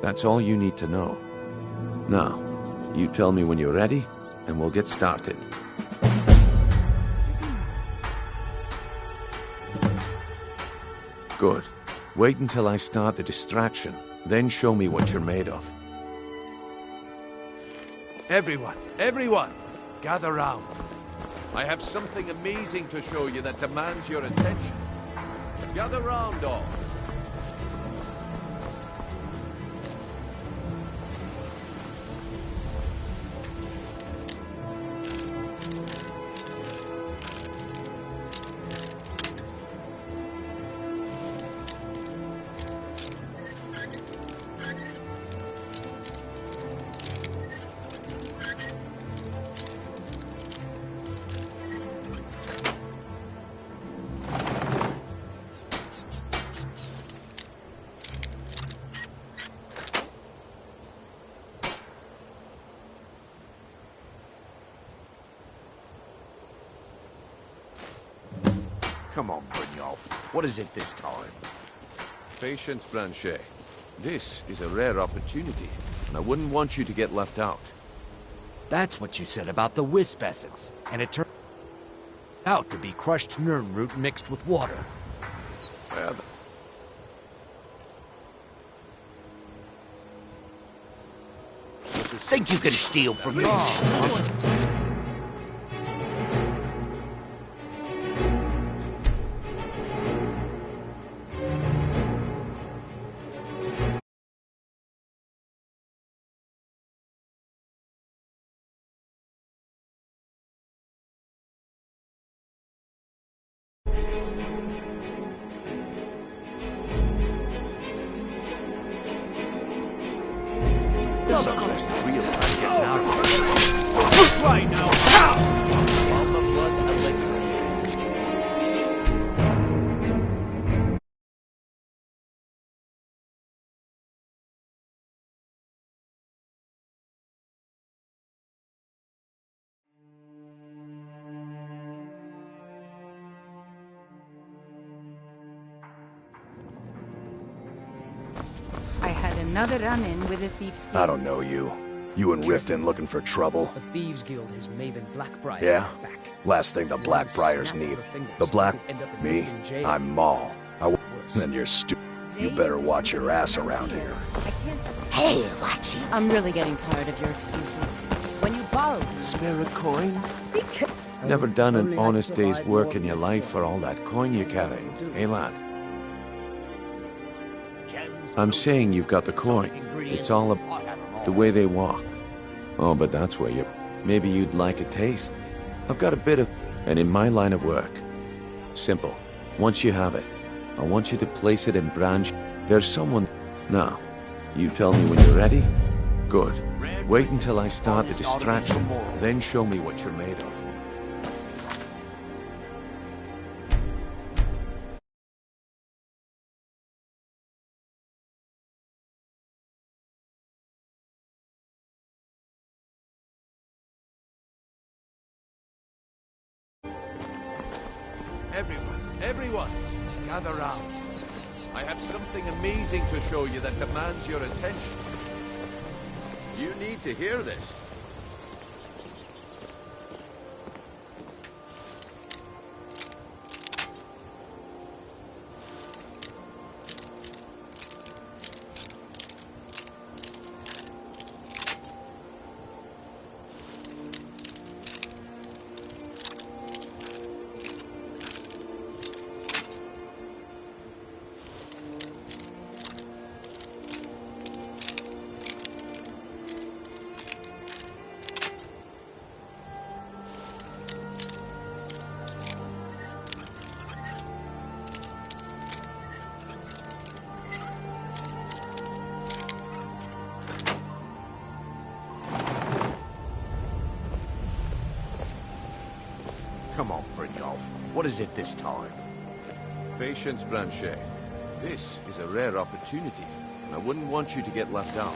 That's all you need to know. Now, you tell me when you're ready, and we'll get started. Good. Wait until I start the distraction, then show me what you're made of. Everyone, gather round. I have something amazing to show you that demands your attention. Gather round, all. Come on, Brynjolf. What is it this time? Patience, Branchet. This is a rare opportunity, and I wouldn't want you to get left out. That's what you said about the wisp essence, and it turned out to be crushed nirnroot mixed with water. Well, Think you can steal from me? Right now! While the blood elixir. I had another run-in with a thief's guild. I don't know you. You and Riften looking for trouble? The Thieves Guild has Maven Blackbriar Yeah? back. Last thing the Blackbriars need. The Black... Me? I'm Maul. Then you're stupid. You better watch your ass around here. Hey, watch it. I'm really getting tired of your excuses. When you borrow... Spare a coin? Never done an honest day's work in your life for all that coin you carry, eh, lad? I'm saying you've got the coin. It's all about the way they walk. Oh, but that's where you... Maybe you'd like a taste. I've got a bit of... And in my line of work. Simple. Once you have it, I want you to place it in Branch. There's someone... Now, you tell me when you're ready? Good. Wait until I start the distraction, then show me what you're made of. Everyone, gather round. I have something amazing to show you that demands your attention. You need to hear this. What is it this time? Patience, Blanchet. This is a rare opportunity. I wouldn't want you to get left out.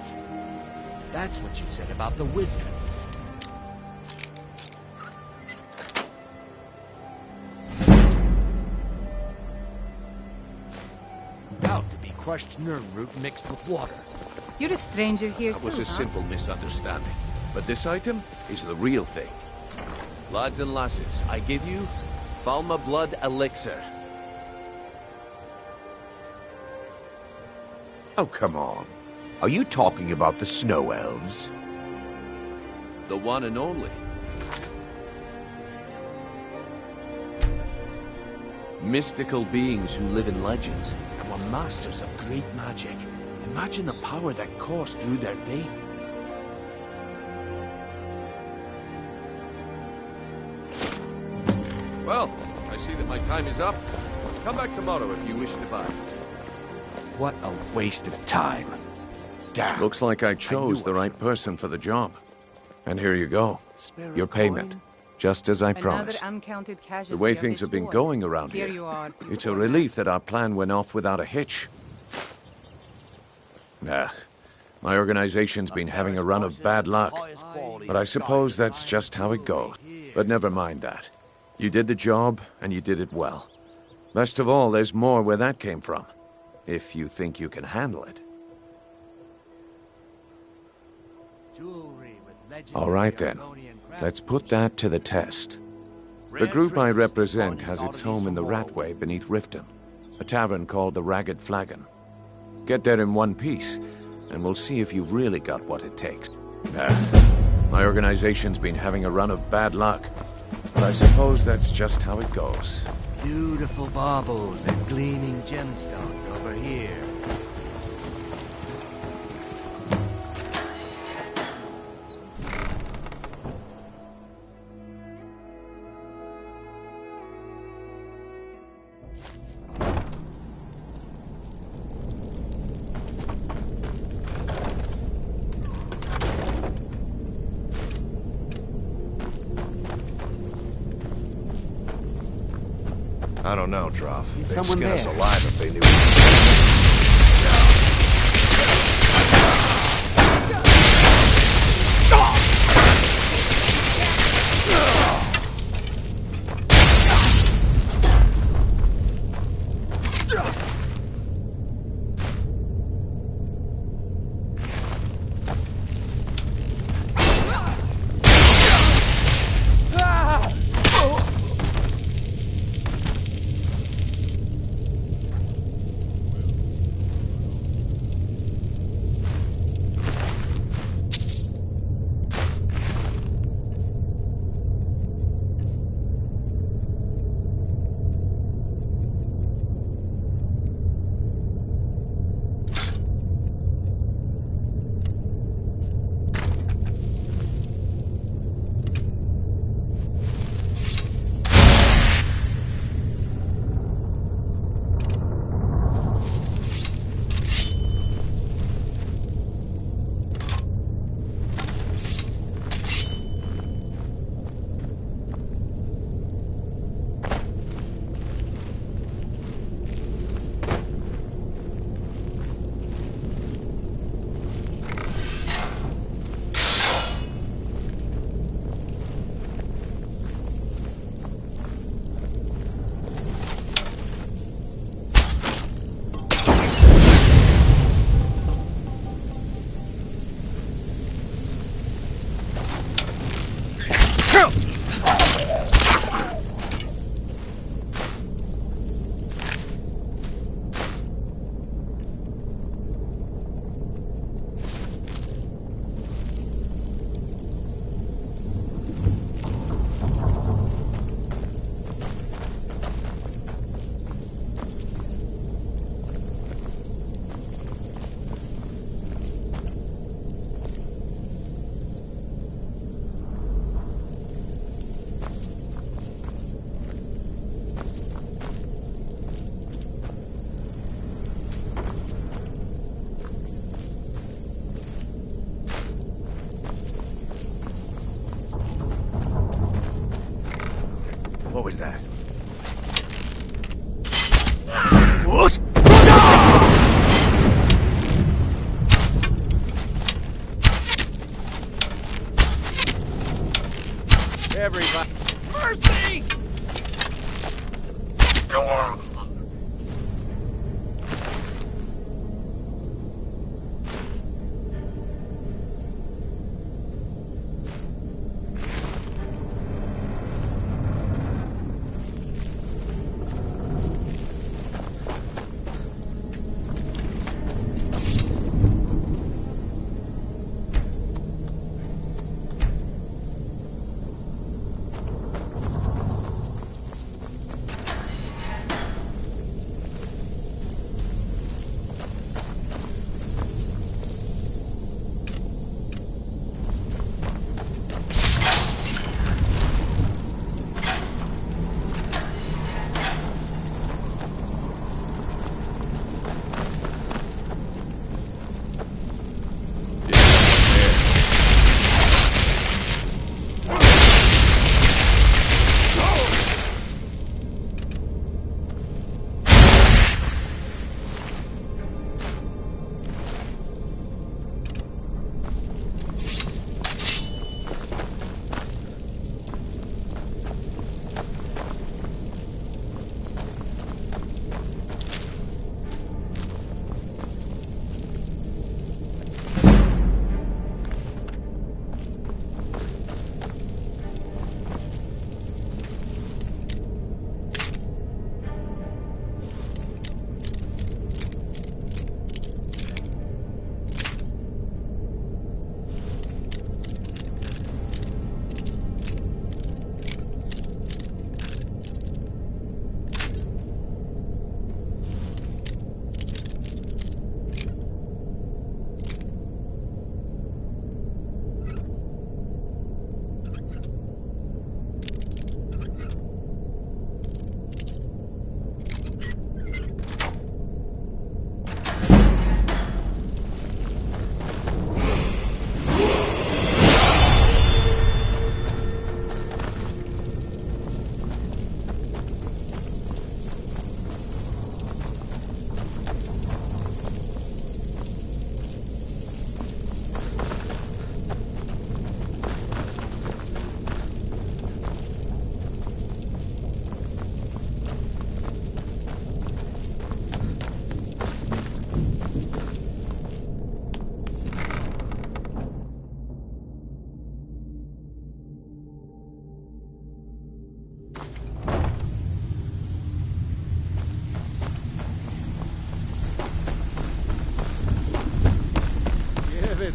That's what you said about the wisdom. About to be crushed Nirnroot mixed with water. You're a stranger here That too, was a huh? simple misunderstanding. But this item is the real thing. Lads and lasses, I give you Falma Blood Elixir. Oh, come on. Are you talking about the snow elves? The one and only. Mystical beings who live in legends and were masters of great magic. Imagine the power that coursed through their veins. Well, I see that my time is up. Come back tomorrow if you wish to buy. What a waste of time. Damn. Looks like I chose the right person for the job. And here you go. Your payment. Just as I promised. Another uncounted casualty The way of things this have been war. going around Here here, you are. it's a relief that our plan went off without a hitch. Nah, my organization's been having a run of bad luck. But I suppose that's just how it goes. But never mind that. You did the job, and you did it well. Best of all, there's more where that came from. If you think you can handle it. All right then. Let's put that to the test. The group I represent has its home in the Ratway beneath Riften, a tavern called the Ragged Flagon. Get there in one piece, and we'll see if you've really got what it takes. My organization's been having a run of bad luck, but I suppose that's just how it goes. Beautiful baubles and gleaming gemstones over here. I don't know, Droff. They'd someone skin us there? alive if they knew.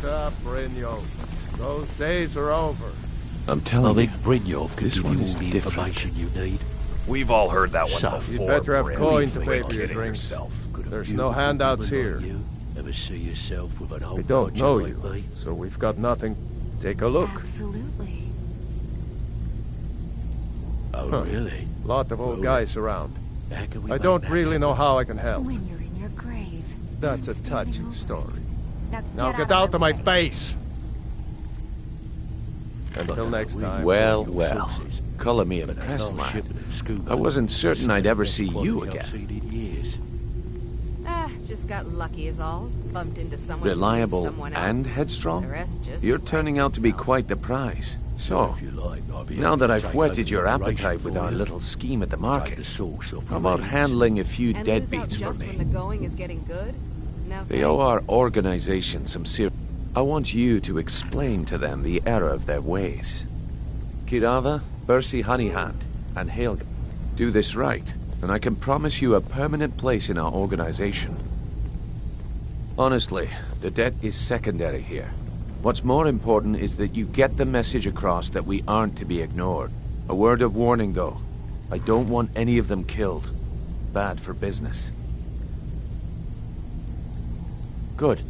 Wait up, Brynjolf. Those days are over. I'm telling you, Brynjolf can this give one you is all the different. information you need. We've all heard that one So, before. You'd better have Bryn. coin to pay Quit for your kidding drinks. yourself. There's no handouts here. You ever see yourself with an I old don't codger know like you, me? so we've got nothing. Take a look. Absolutely. Oh, Huh. really? Lot of old guys around. How can we I make don't that really know how I can help. When you're in your grave. That's a touching story. Now Now get out of my face! Until next time. Well, well. Color me impressed, lad. I wasn't certain I'd ever see you again. Just got lucky is all. Bumped into someone who knew Reliable someone else. and The headstrong? rest just You're turning out to be quite the prize. So, now that I've whetted your appetite with our little scheme at the market, how about handling a few And lose out deadbeats for just me? when the going is getting good? No They owe thanks. our organization some serious... I want you to explain to them the error of their ways. Kirava, Bersi Honeyhand, and Helga. Do this right, and I can promise you a permanent place in our organization. Honestly, the debt is secondary here. What's more important is that you get the message across that we aren't to be ignored. A word of warning, though. I don't want any of them killed. Bad for business. Good.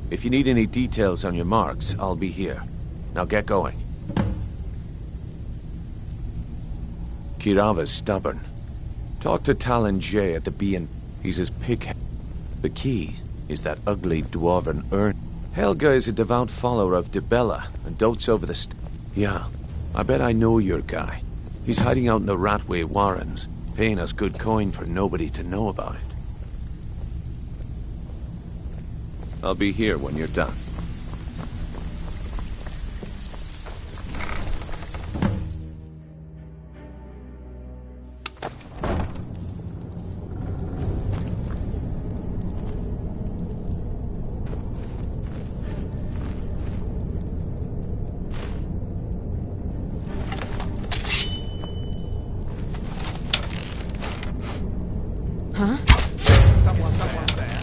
If you need any details on your marks, I'll be here. Now get going. Kirava's stubborn. Talk to Talon J at the B&... He's as pig... The key is that ugly dwarven urn. Helga is a devout follower of Dibella and dotes over the Yeah, I bet I know your guy. He's hiding out in the Ratway Warrens, paying us good coin for nobody to know about it. I'll be here when you're done. Huh? Someone's there.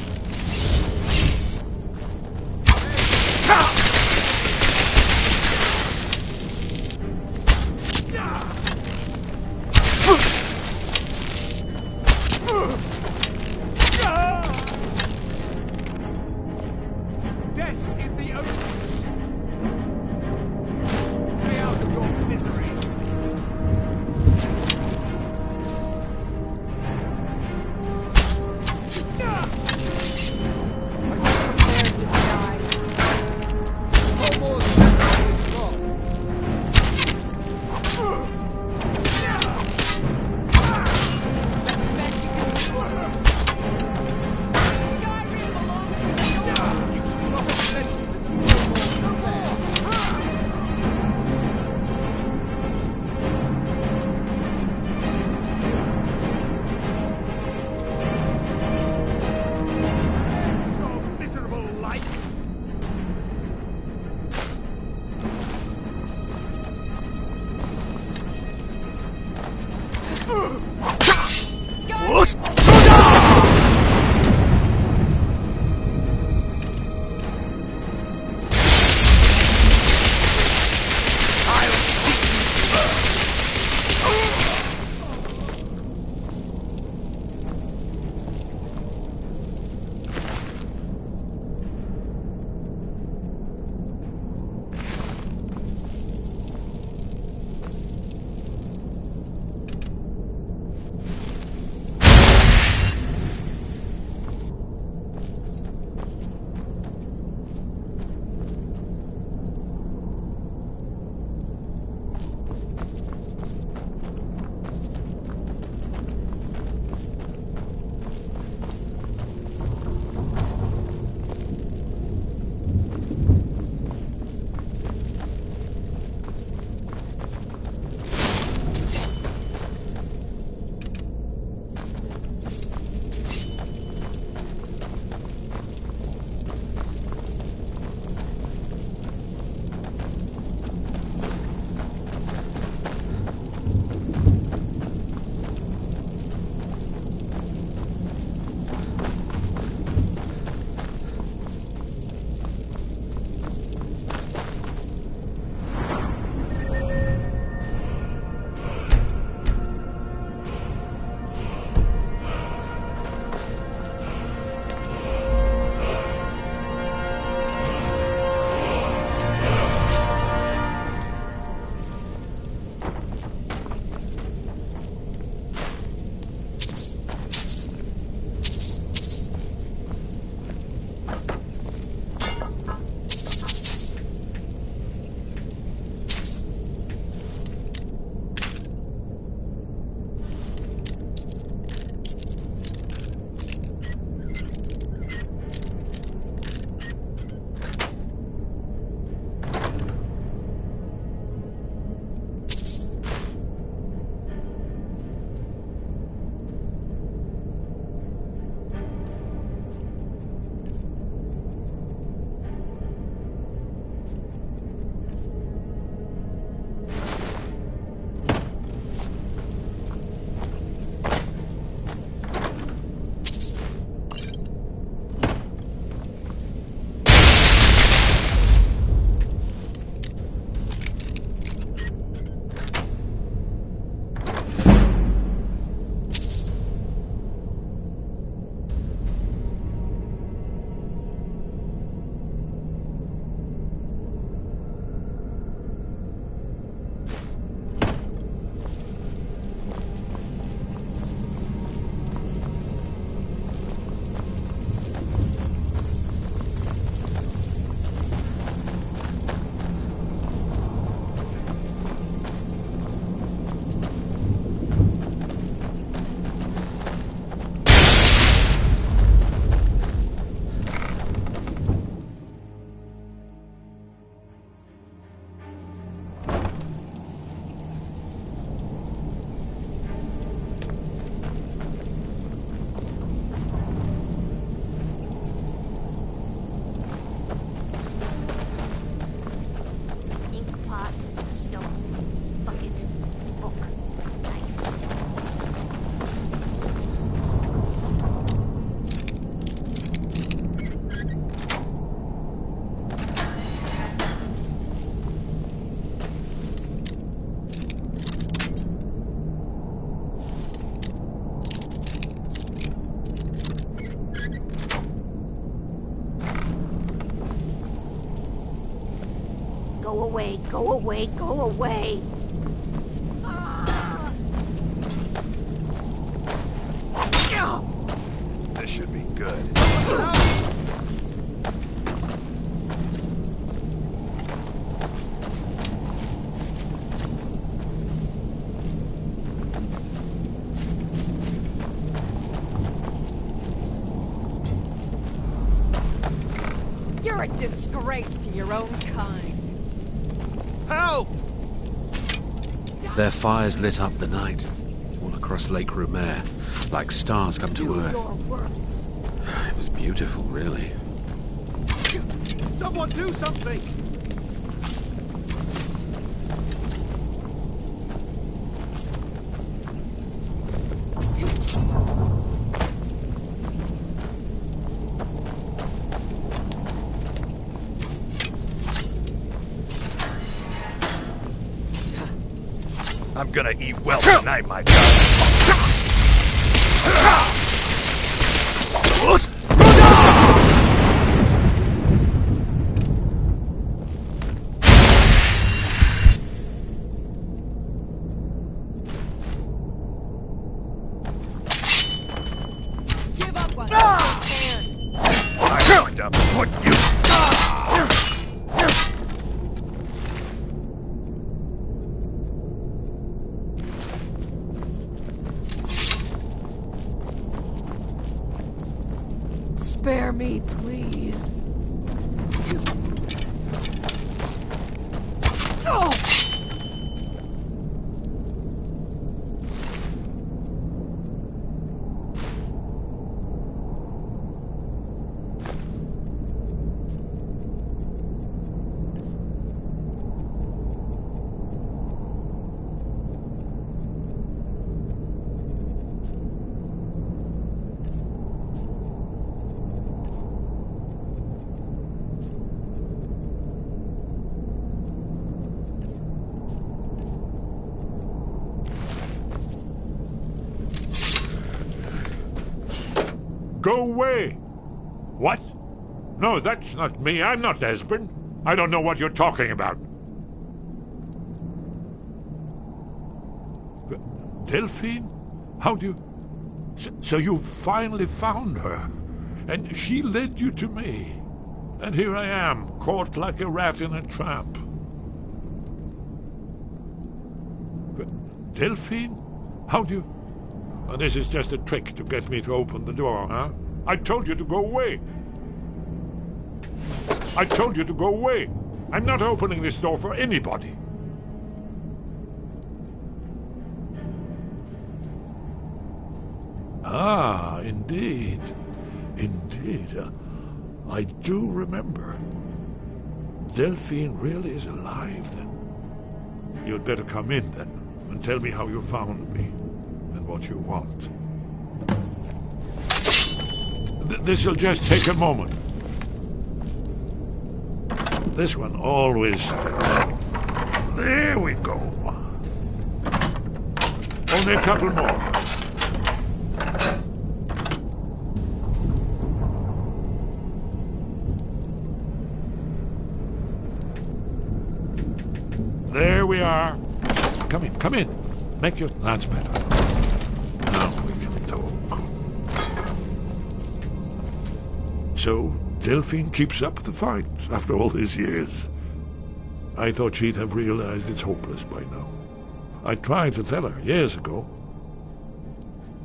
Go away, go away, go away. This should be good. You're a disgrace to your own kind. Help! Their fires lit up the night, all across Lake Rumer, like stars come to Earth. It was beautiful, really. Someone do something! I'm gonna eat well tonight, my God. Give up on this man. I'm going to put you... Spare me, please. Oh! Go away! What? No, that's not me. I'm not Esbern. I don't know what you're talking about. Delphine? How do you... So you finally found her, and she led you to me. And here I am, caught like a rat in a trap. Delphine? How do you... Oh, this is just a trick to get me to open the door, huh? I told you to go away. I told you to go away. I'm not opening this door for anybody. Ah, indeed. Indeed. I do remember. Delphine really is alive, then. You'd better come in, then, and tell me how you found me. And what you want. This'll just take a moment. This one always sticks. There we go. Only a couple more. There we are. Come in, come in. Make your... That's better. So, Delphine keeps up the fight after all these years. I thought she'd have realized it's hopeless by now. I tried to tell her years ago.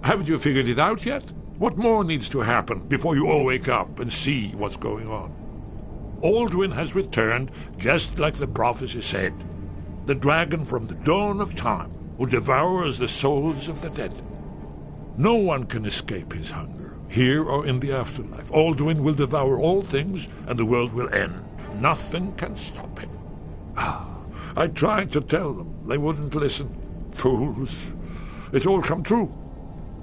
Haven't you figured it out yet? What more needs to happen before you all wake up and see what's going on? Alduin has returned just like the prophecy said. The dragon from the dawn of time who devours the souls of the dead. No one can escape his hunger, here or in the afterlife. Alduin will devour all things, and the world will end. Nothing can stop him. I tried to tell them. They wouldn't listen. Fools. It's all come true.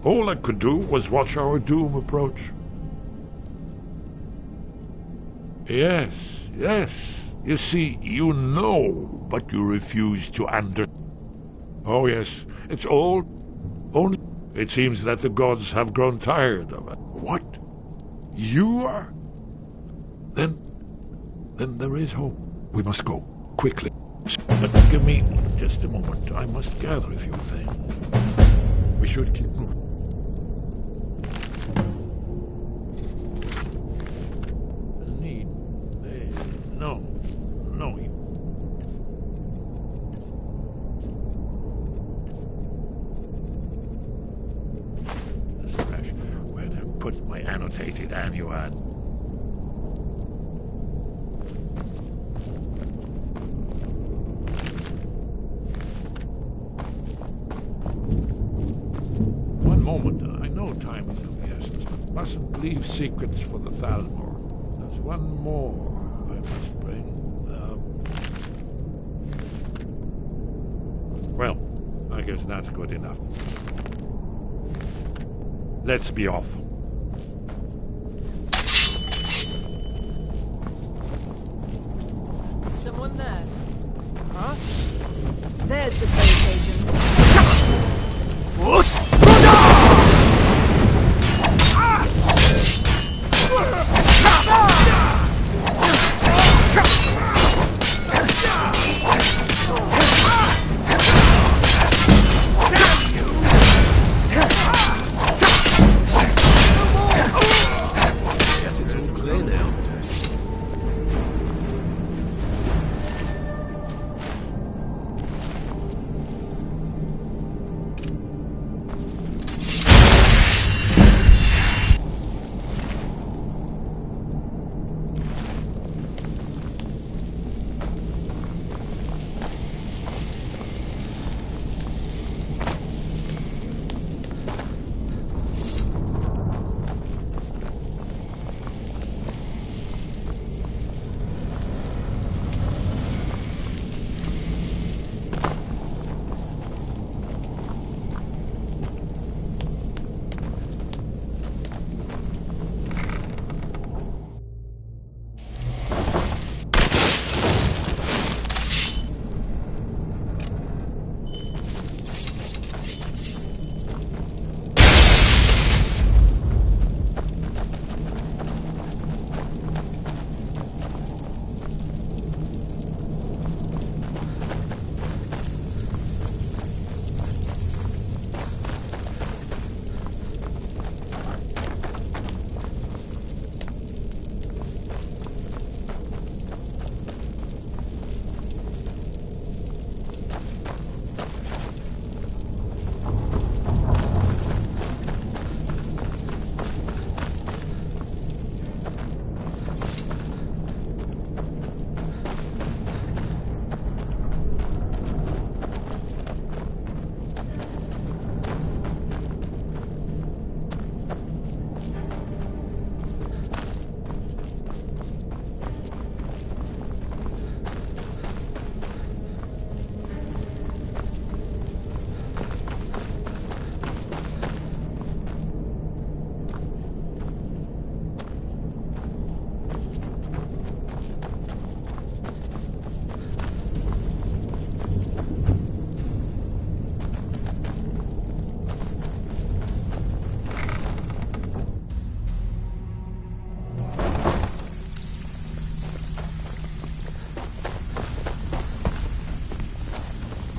All I could do was watch our doom approach. Yes, yes. You see, you know, but you refuse to under... Oh, yes. It's all... only... It seems that the gods have grown tired of it. What? You are? Then there is hope. We must go. quickly. But give me just a moment. I must gather a few things. We should keep moving. No. Where'd I put my annotated annuad? One moment. I know time is of the essence, but mustn't leave secrets for the Thalmor. There's one more I must bring. Well, I guess that's good enough. Let's be off. Someone there? Huh? There's the space agent. Guess it's all clear now.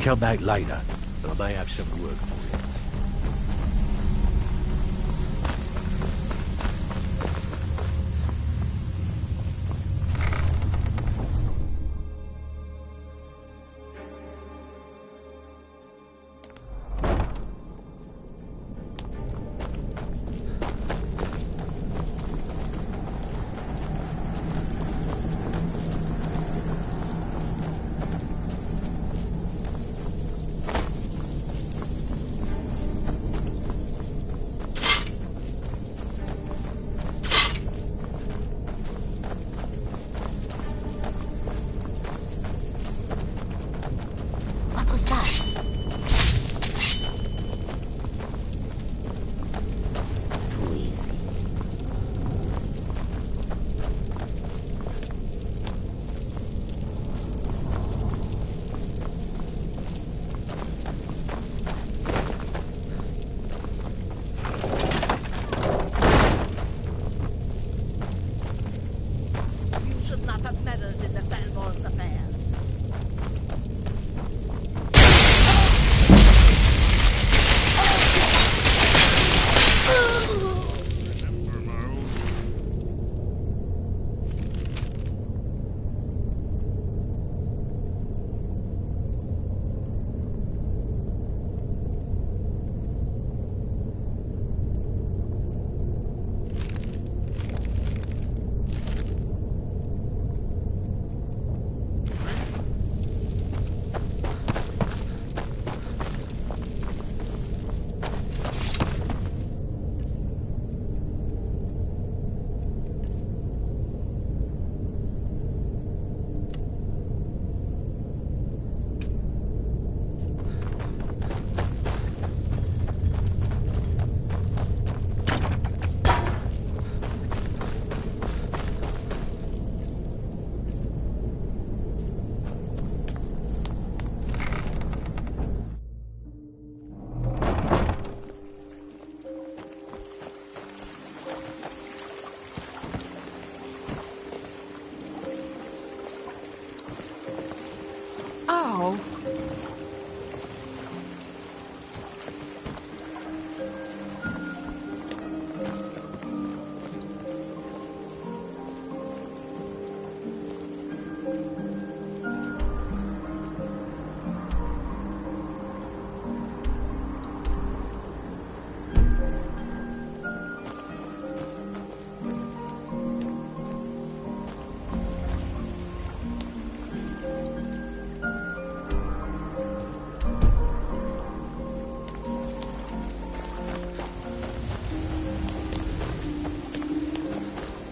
Come back later. I may have some work for you. Not have meddled in the Thalmor's affairs.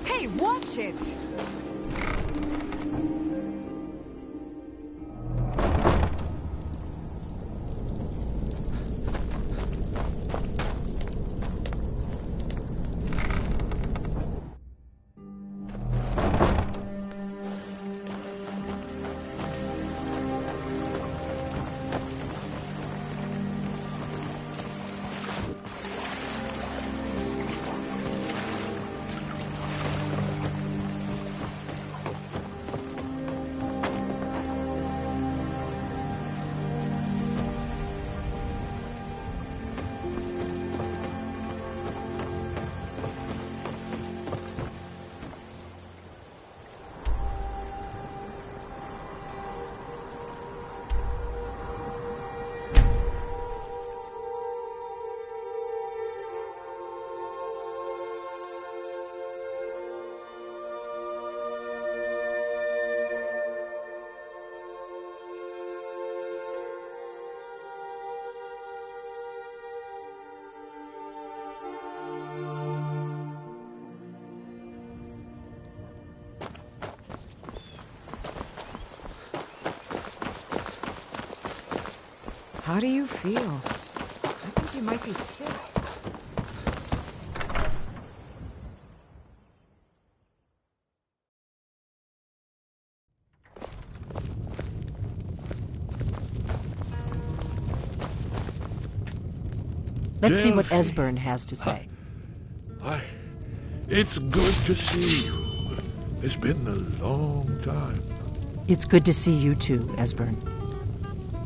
Hey, watch it! How do you feel? I think you might be sick. Let's see what Esbern has to say. It's good to see you. It's been a long time. It's good to see you too, Esbern.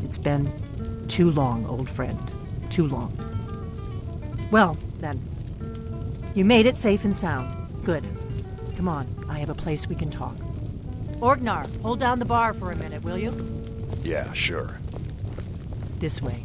It's been too long, old friend. Too long. Well, then. You made it safe and sound. Good. Come on, I have a place we can talk. Orgnar, hold down the bar for a minute, will you? Yeah, sure. This way.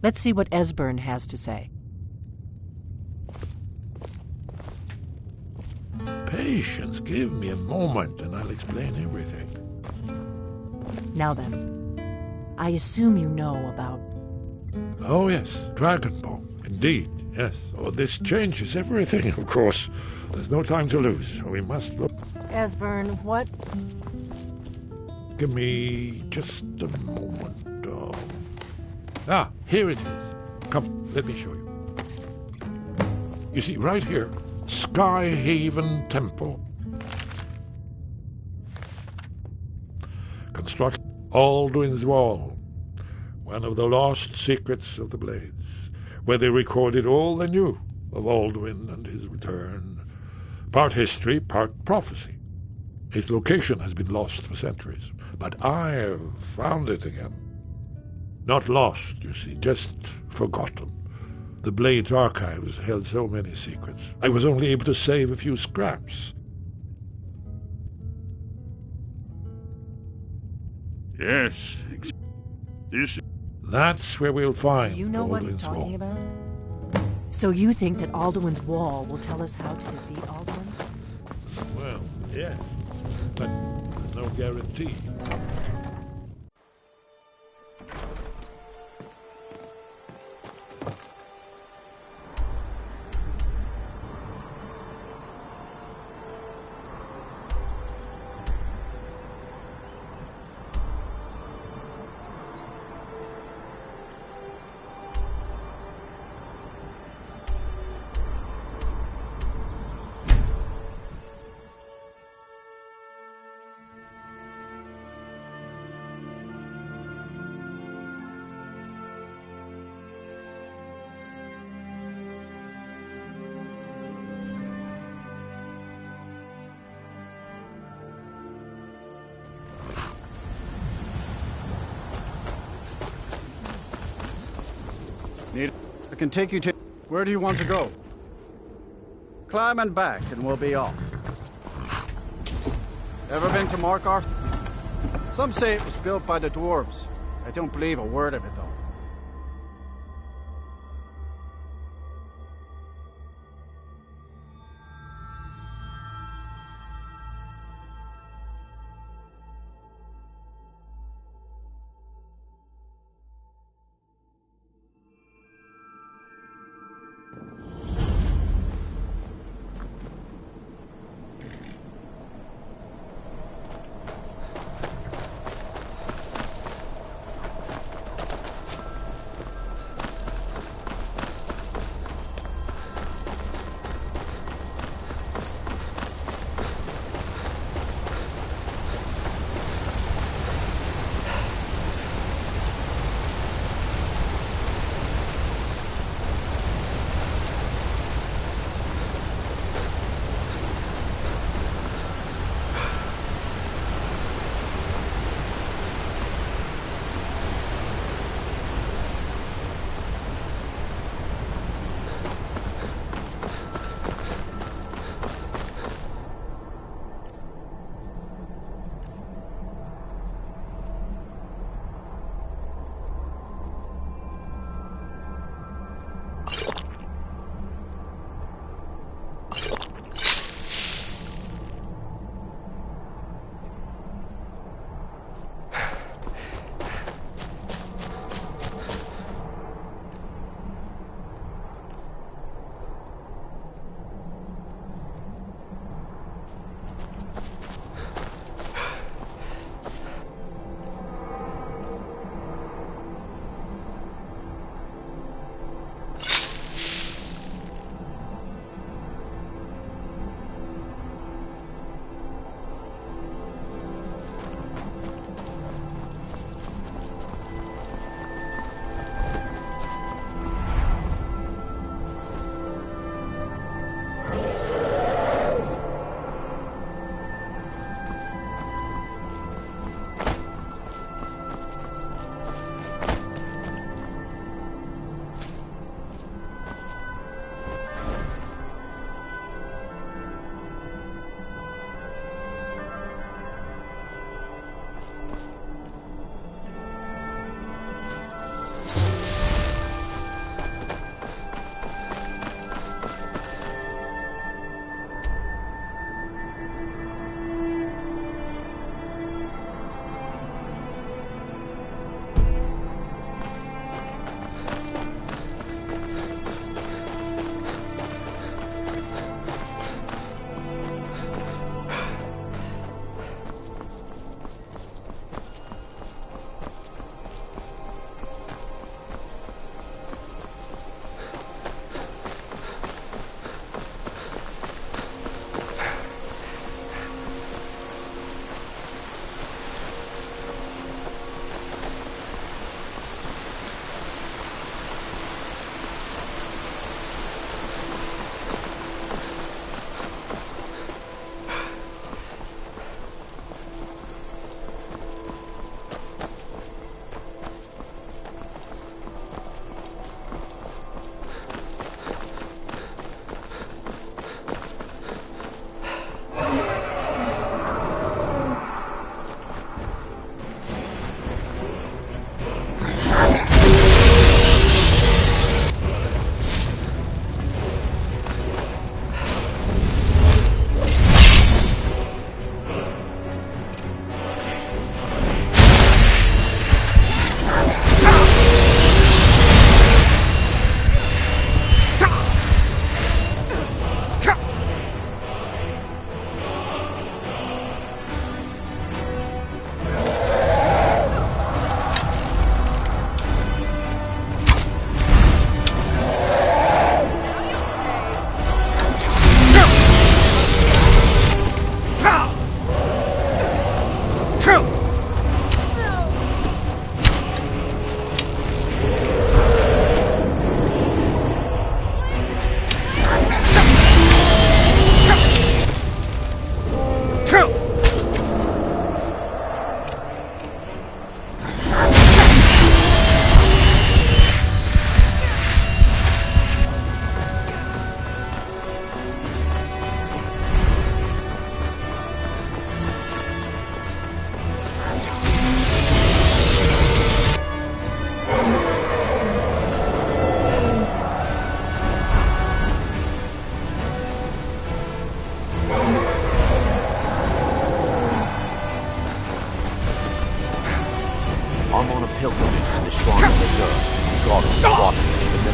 Let's see what Esbern has to say. Patience, give me a moment and I'll explain everything. Now then, I assume you know about... Oh yes, Dragonbone, indeed, yes. Oh, this changes everything, of course. There's no time to lose, so we must look... Esbern, what? Give me just a moment. Here it is. Come, let me show you. You see, right here, Skyhaven Temple. Construct Alduin's Wall, one of the lost secrets of the Blades, where they recorded all they knew of Alduin and his return. Part history, part prophecy. Its location has been lost for centuries, but I've found it again. Not lost, you see, just forgotten. The Blade's archives held so many secrets. I was only able to save a few scraps. Yes, That's where we'll find Do you know what he's Alduin's talking Wall. about? So you think that Alduin's Wall will tell us how to defeat Alduin? Well, yes, but no guarantee. I can take you to... Where do you want to go? Climb and back, and we'll be off. Ever been to Markarth? Some say it was built by the dwarves. I don't believe a word of it, though.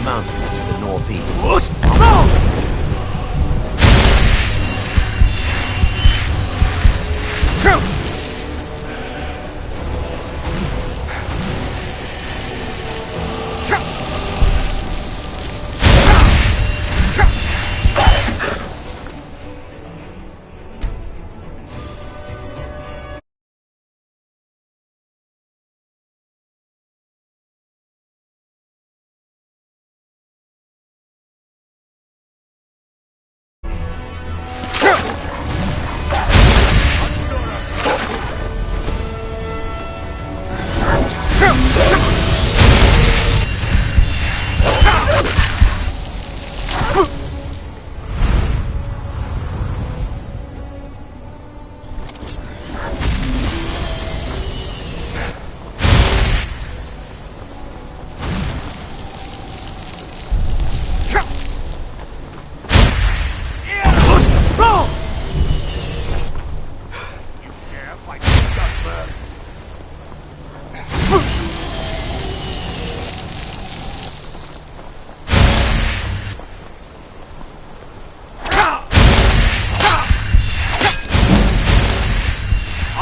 mountains to the northeast.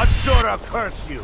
Asura curse you!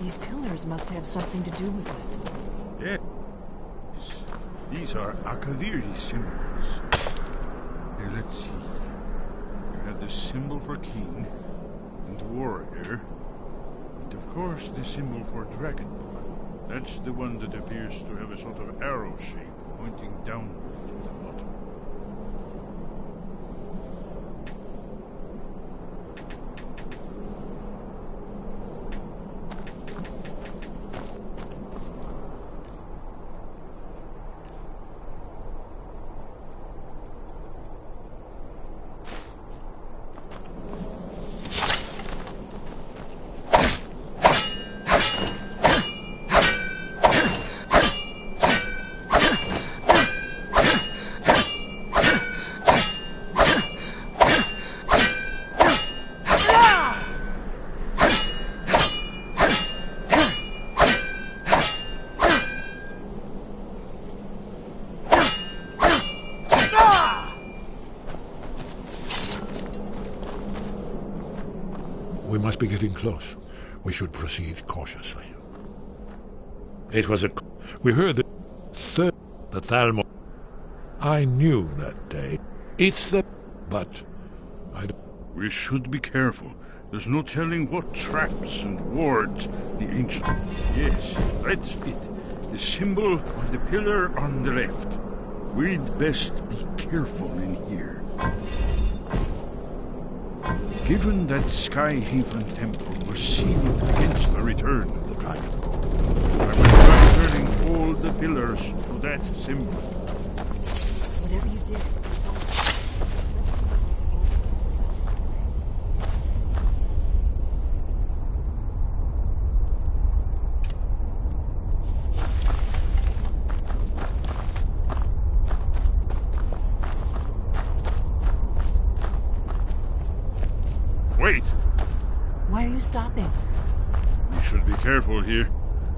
These pillars must have something to do with it. Yes. These are Akaviri symbols. Here, let's see. You have the symbol for king and warrior. And of course, the symbol for dragonborn. That's the one that appears to have a sort of arrow shape pointing downward at the bottom. We must be getting close. We should proceed cautiously. It was we heard the third, the Thalmor. I knew that day. It's the... But... I don't... We should be careful. There's no telling what traps and wards the ancient... Yes, that's it. The symbol on the pillar on the left. We'd best be careful in here. Given that Skyhaven Temple was sealed against the return of the Dragonborn, I would try turning all the pillars to that symbol. Whatever you did. Wait! Why are you stopping? We should be careful here.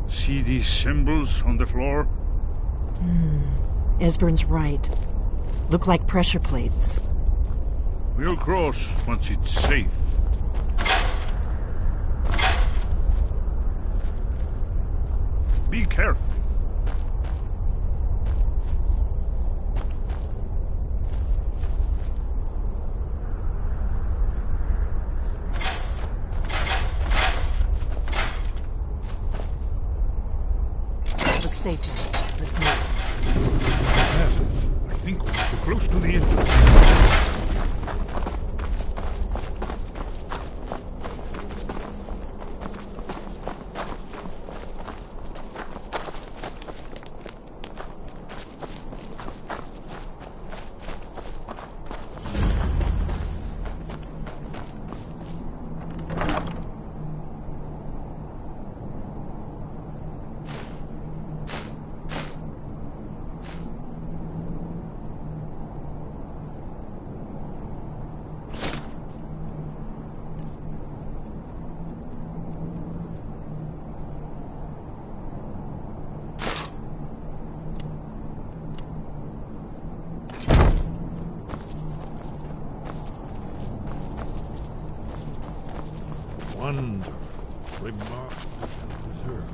See these symbols on the floor? Esbern's right. Look like pressure plates. We'll cross once it's safe. Be careful. Safe now. Let's move. I think we're close to the entrance. Wonder, remarkable and reserved.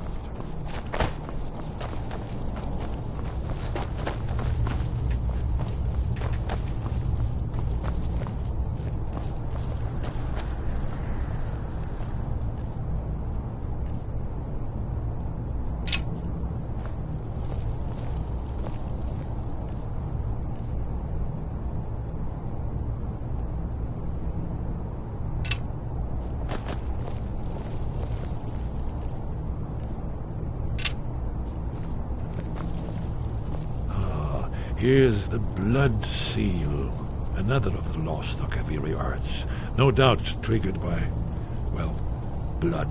Here's the blood seal, another of the lost Akaviri arts, no doubt triggered by, well, blood.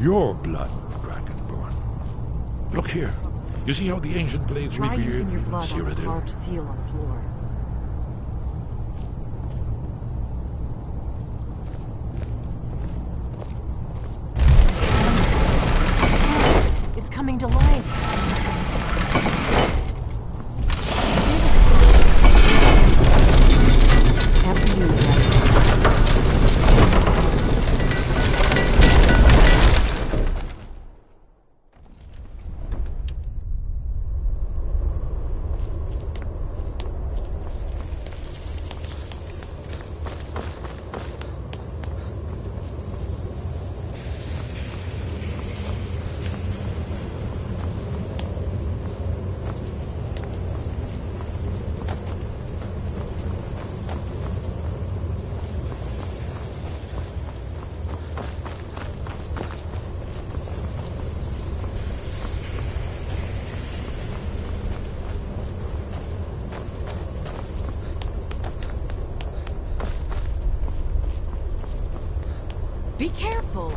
Your blood, Dragonborn. Look here. You see how the ancient blades Try revered using your blood on the Cyrodiil? carved seal on the floor. It's coming to life. Be careful.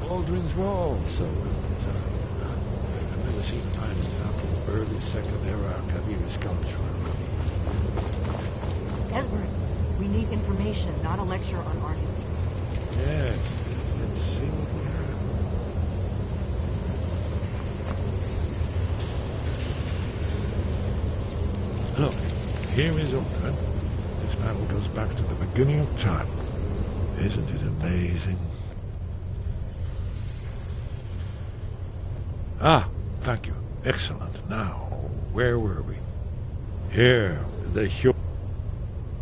Aldrin's Wall, so I've never seen a fine example of early Second Era Kaviri sculpture. Esbern, we need information, not a lecture on art history. Yes, let's see what we have. Look, here is Aldrin. This panel goes back to the beginning of time. Isn't it amazing? Ah, thank you. Excellent. Now, where were we? Here, the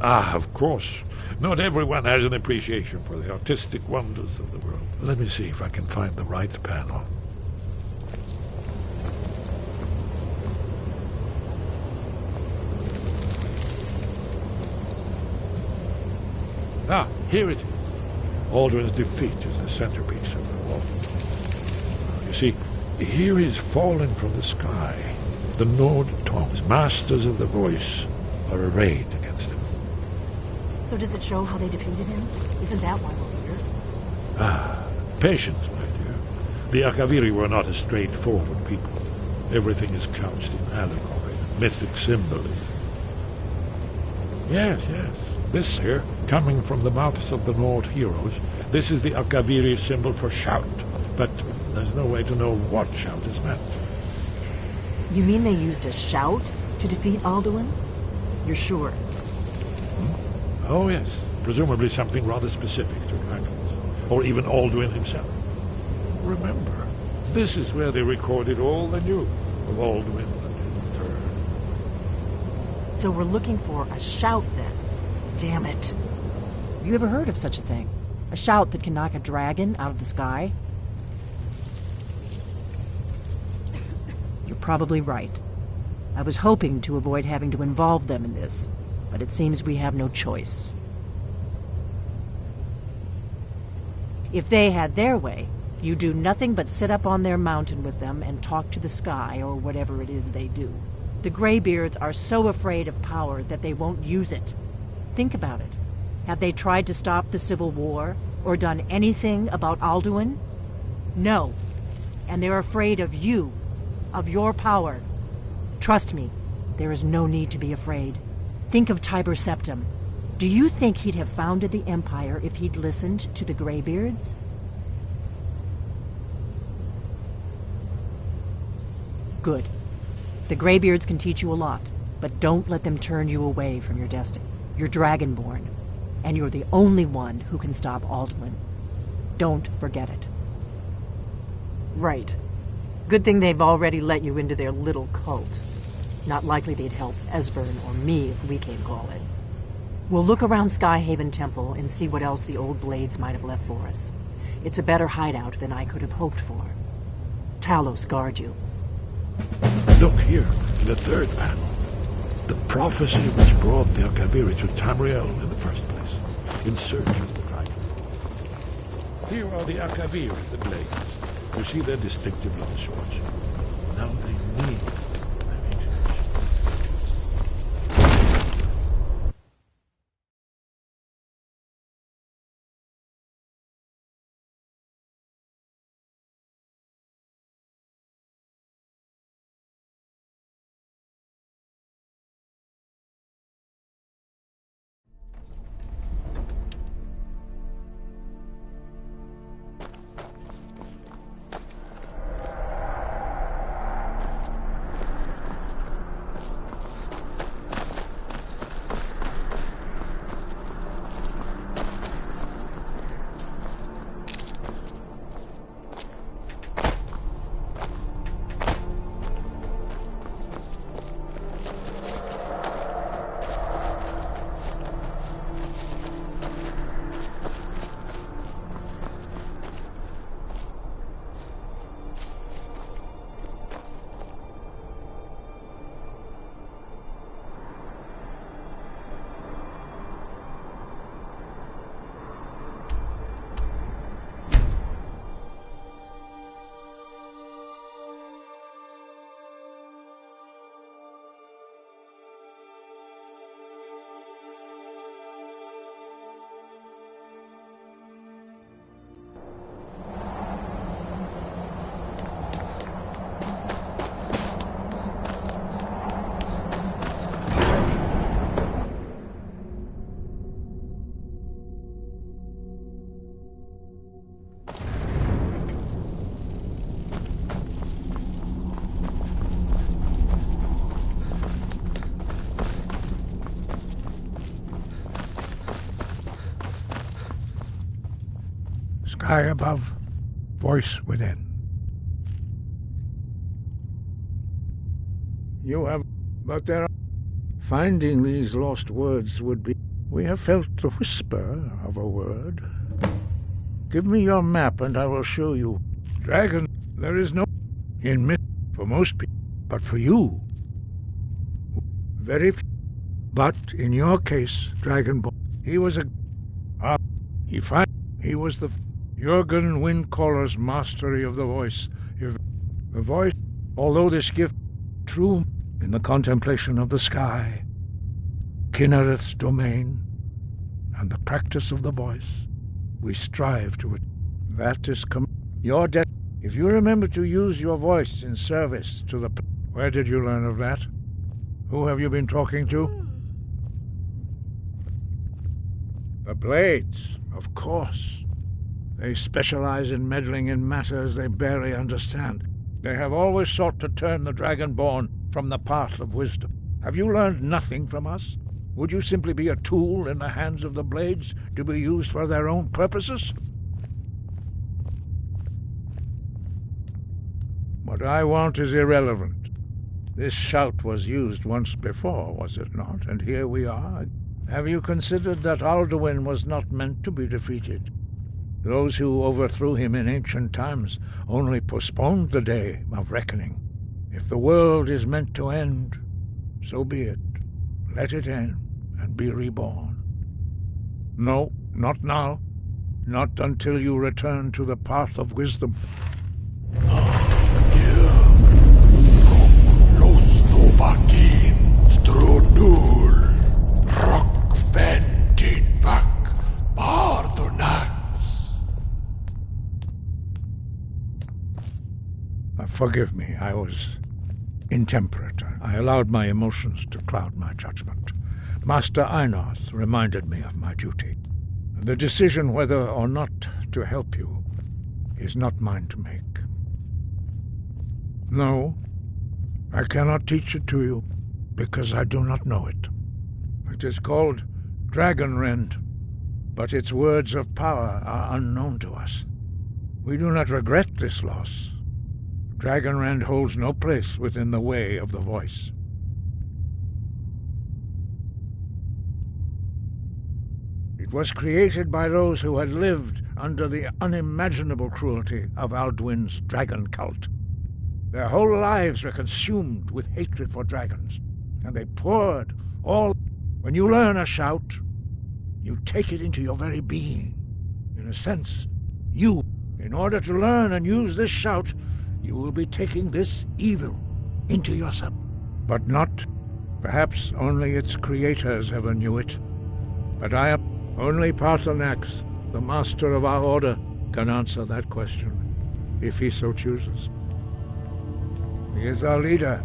of course. Not everyone has an appreciation for the artistic wonders of the world. Let me see if I can find the right panel. Ah, here it is. Aldrin's defeat is the centerpiece of the wall. You see, here he's fallen from the sky. The Nord Tongs, masters of the voice, are arrayed against him. So does it show how they defeated him? Isn't that why we're here? Ah, patience, my dear. The Akaviri were not a straightforward people. Everything is couched in allegory, mythic symbolism. Yes. This here, coming from the mouths of the Nord heroes, this is the Akaviri symbol for shout. But there's no way to know what shout is meant. You mean they used a shout to defeat Alduin? You're sure? Oh, yes. Presumably something rather specific to dragons. Or even Alduin himself. Remember, this is where they recorded all they knew of Alduin and his return. So we're looking for a shout, then. Damn it. Have you ever heard of such a thing? A shout that can knock a dragon out of the sky? You're probably right. I was hoping to avoid having to involve them in this, but it seems we have no choice. If they had their way, you do nothing but sit up on their mountain with them and talk to the sky or whatever it is they do. The Greybeards are so afraid of power that they won't use it. Think about it. Have they tried to stop the Civil War or done anything about Alduin? No. And they're afraid of you, of your power. Trust me, there is no need to be afraid. Think of Tiber Septim. Do you think he'd have founded the Empire if he'd listened to the Greybeards? Good. The Greybeards can teach you a lot, but don't let them turn you away from your destiny. You're Dragonborn, and you're the only one who can stop Alduin. Don't forget it. Right. Good thing they've already let you into their little cult. Not likely they'd help Esbern or me if we came calling. We'll look around Skyhaven Temple and see what else the old blades might have left for us. It's a better hideout than I could have hoped for. Talos guard you. Look here, in the third panel. The prophecy which brought the Akaviri to Tamriel in the first place, in search of the dragon. Here are the Akaviri, the blades. You see their distinctive long swords. Now they need their ancient. Sky above, voice within. You have... but there are... Finding these lost words would be... We have felt the whisper of a word. Give me your map and I will show you. Dragon, there is no... in myth for most people, but for you... very few. But in your case, Dragonborn, he was a... he was the... Jurgen Windcaller's mastery of the voice. The voice, although this gift, true in the contemplation of the sky, Kinnereth's domain, and the practice of the voice, we strive to it. That is your debt. If you remember to use your voice in service to the... Where did you learn of that? Who have you been talking to? The Blades, of course. They specialize in meddling in matters they barely understand. They have always sought to turn the Dragonborn from the path of wisdom. Have you learned nothing from us? Would you simply be a tool in the hands of the Blades to be used for their own purposes? What I want is irrelevant. This shout was used once before, was it not? And here we are. Have you considered that Alduin was not meant to be defeated? Those who overthrew him in ancient times only postponed the day of reckoning. If the world is meant to end, so be it. Let it end and be reborn. No, not now. Not until you return to the path of wisdom. Forgive me, I was intemperate. I allowed my emotions to cloud my judgment. Master Einarth reminded me of my duty. The decision whether or not to help you is not mine to make. No, I cannot teach it to you, because I do not know it. It is called Dragonrend, but its words of power are unknown to us. We do not regret this loss. Dragonrend holds no place within the way of the voice. It was created by those who had lived under the unimaginable cruelty of Alduin's dragon cult. Their whole lives were consumed with hatred for dragons, and they poured all... When you learn a shout, you take it into your very being. In a sense, you, in order to learn and use this shout, you will be taking this evil into yourself. But not, perhaps only its creators ever knew it. But I am only Paarthurnax, the master of our order, can answer that question, if he so chooses. He is our leader.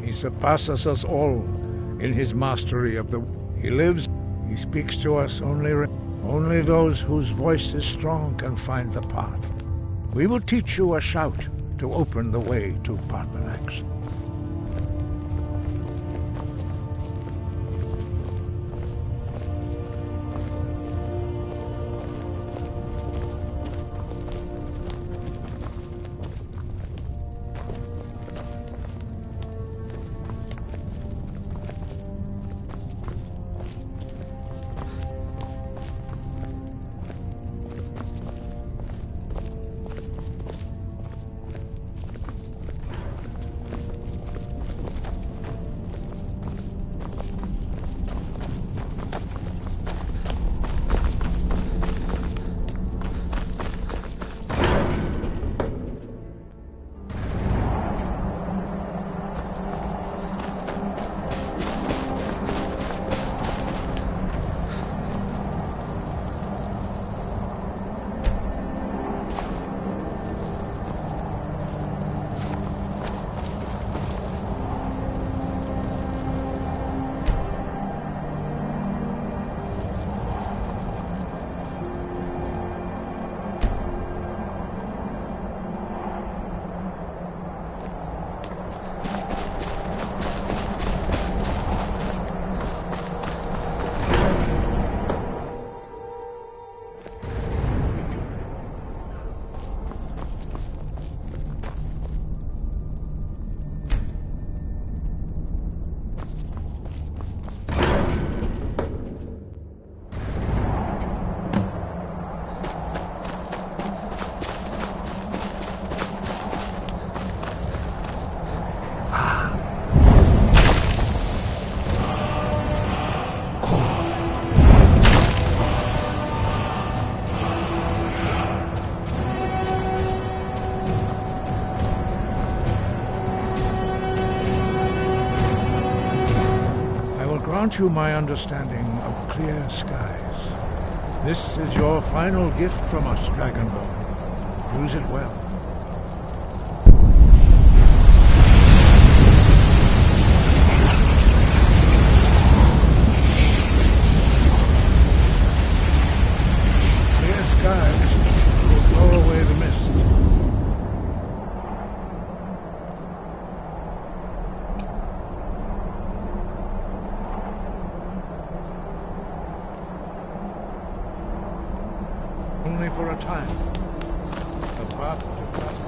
He surpasses us all in his mastery of the... He lives, he speaks to us, only those whose voice is strong can find the path. We will teach you a shout to open the way to Paarthurnax. grant you my understanding of clear skies. This is your final gift from us, Dragonborn. Use it well. Clear skies will blow away the mist. Only for a time. The path to darkness.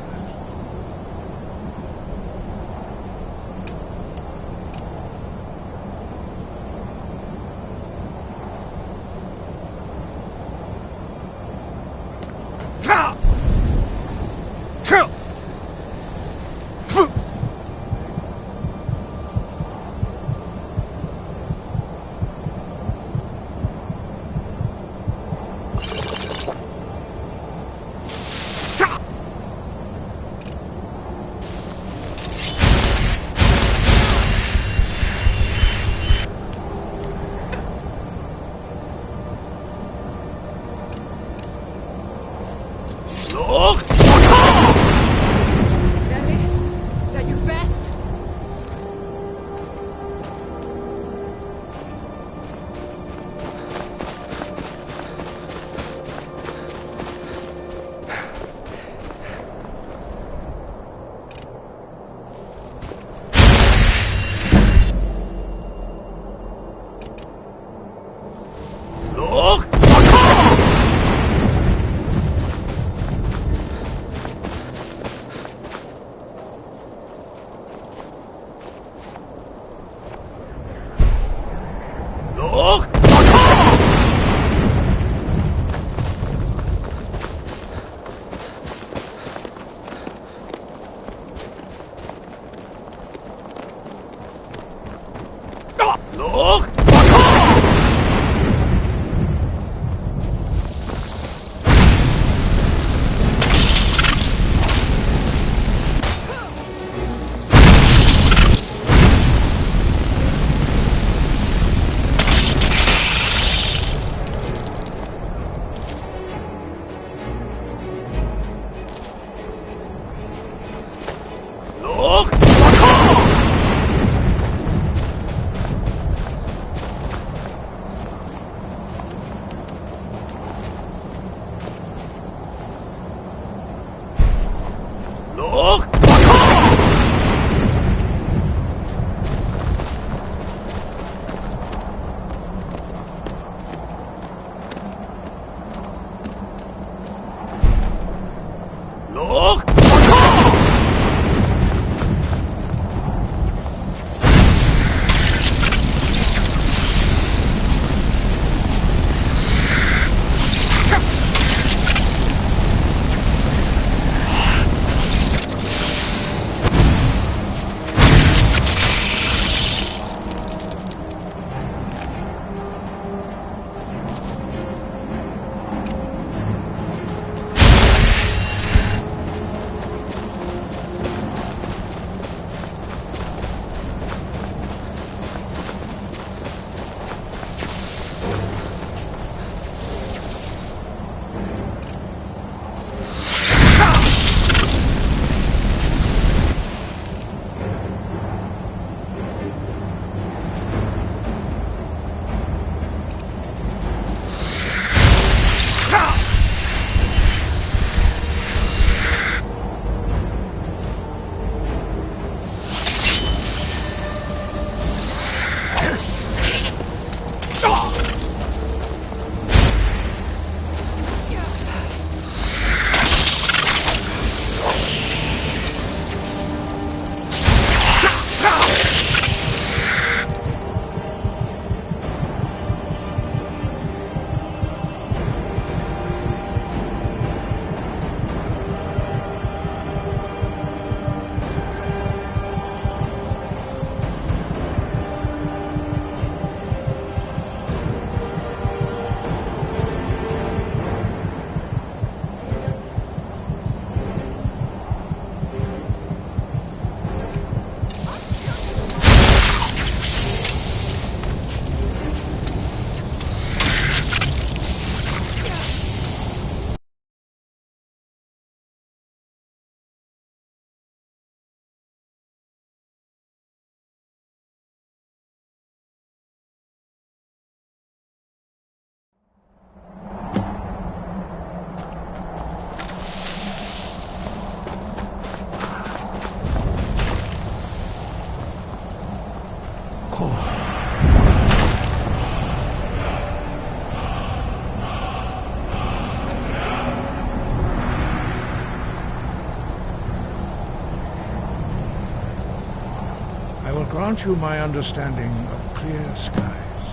I will grant you my understanding of clear skies.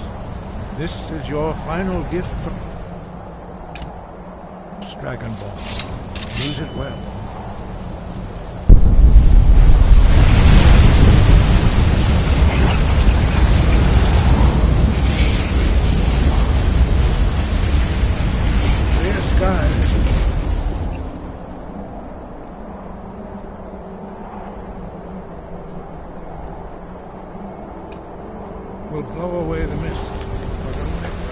This is your final gift from Dragon Ball. Use it well. Clear skies. Will blow away the mist. But only for a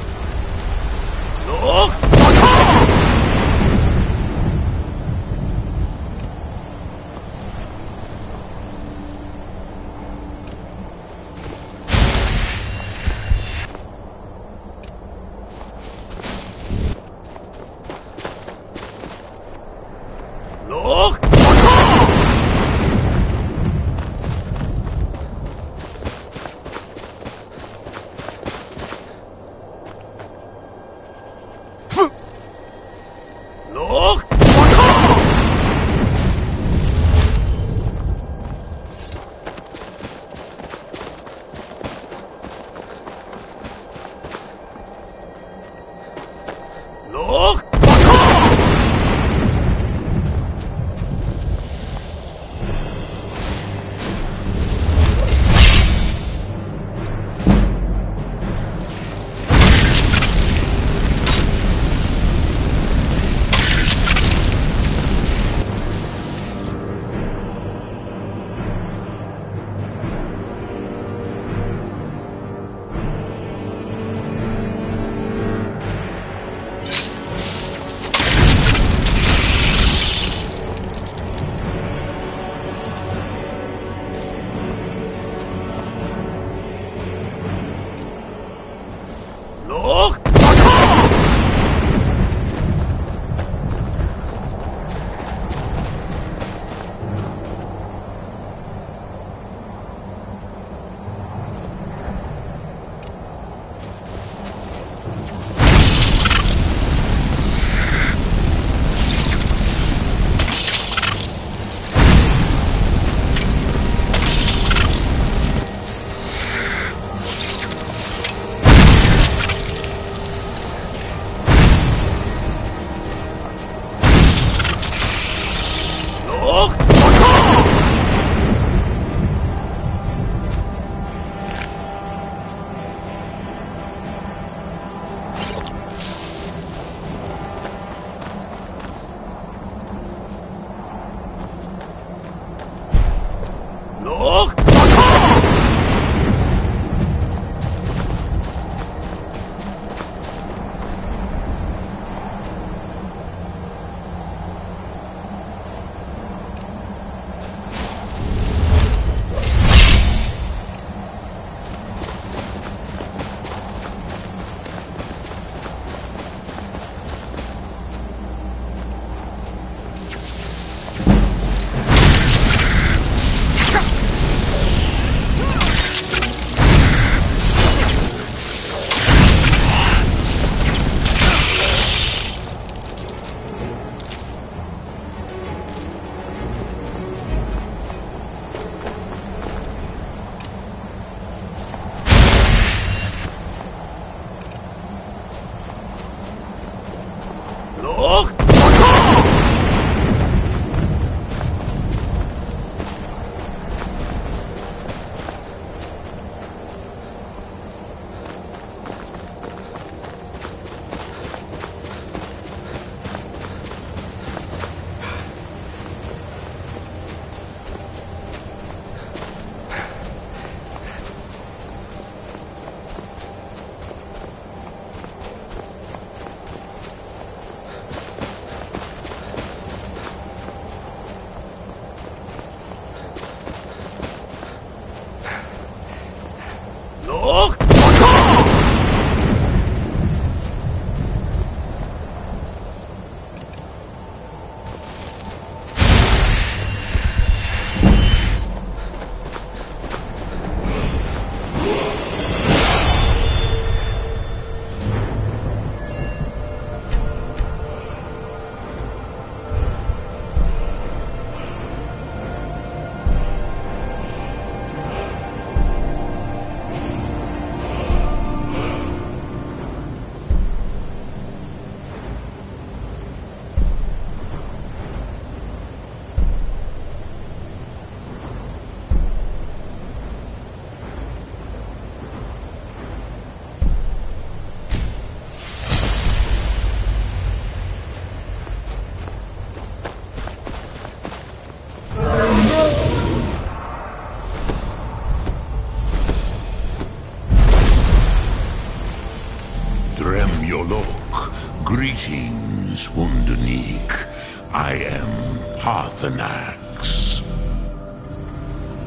Greetings, Wunderneek. I am Parthenax.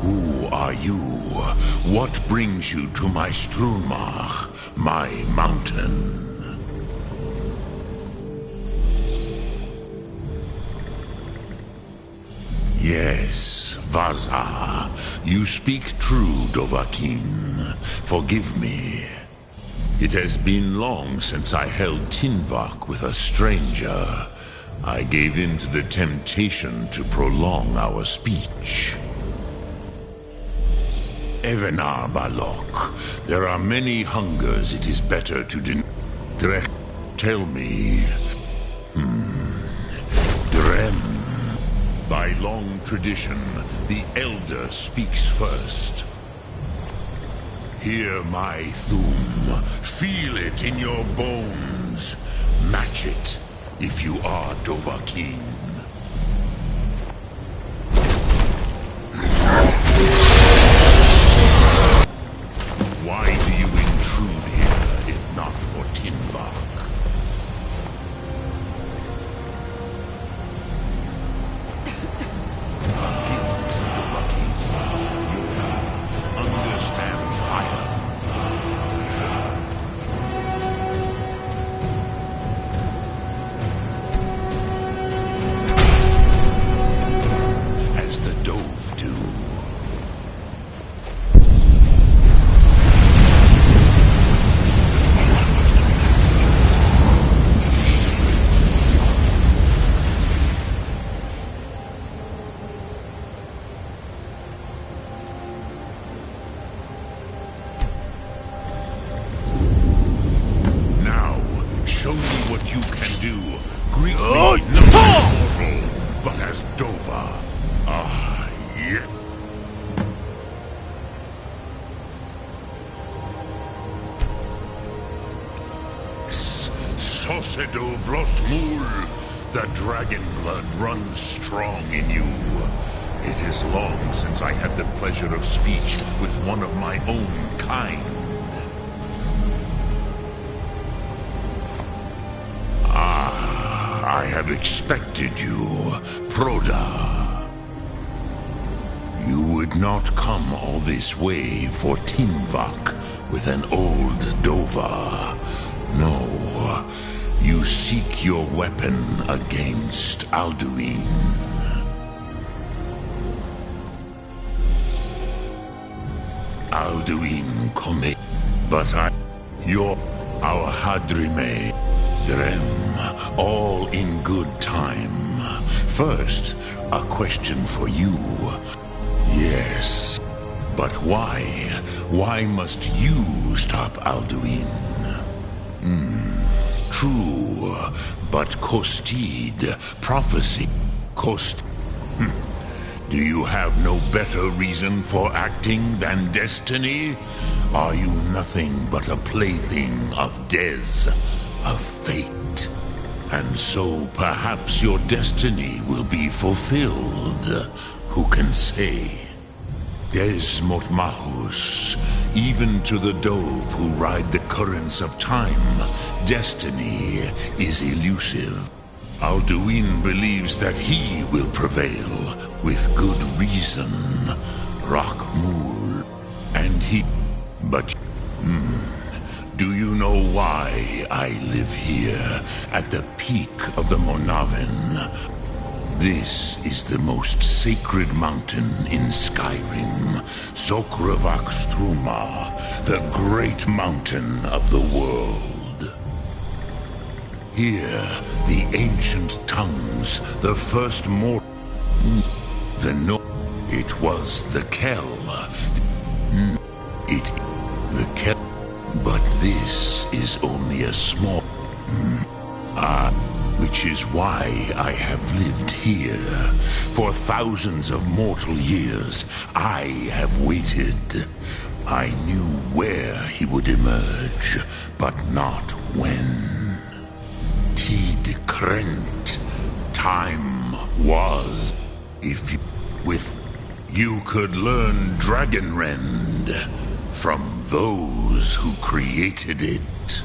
Who are you? What brings you to my Strunmach, my mountain? Yes, Vaza. You speak true, Dovahkiin. Forgive me. It has been long since I held Tinvak with a stranger. I gave in to the temptation to prolong our speech. Evenar Balok, there are many hungers it is better to direct. Tell me. Drem. By long tradition, the Elder speaks first. Hear my Thum. Feel it in your bones. Match it, if you are Dovahkiin. Why do you intrude here, if not for Tinvak? The dragon blood runs strong in you. It is long since I had the pleasure of speech with one of my own kind. I have expected you, Proda. You would not come all this way for Tinvak with an old Dova. No. You seek your weapon against Alduin. Alduin commit, but our Hadrime, Drem, all in good time. First, a question for you. Yes, but why? Why must you stop Alduin? True, but Kostid, prophecy, Do you have no better reason for acting than destiny? Are you nothing but a plaything of Des, of fate? And so perhaps your destiny will be fulfilled. Who can say? Des Motmahus, even to the dove who ride the currents of time, destiny is elusive. Alduin believes that he will prevail, with good reason. Rockmul, and he... But... do you know why I live here, at the peak of the Monavin? This is the most sacred mountain in Skyrim, Sokravak Struma, the great mountain of the world. Here, the ancient tongues, the first it was the Kel. The Kel. But this is only a small... which is why I have lived here. For thousands of mortal years, I have waited. I knew where he would emerge, but not when. Tid Krent. Time was. If you could learn Dragonrend from those who created it.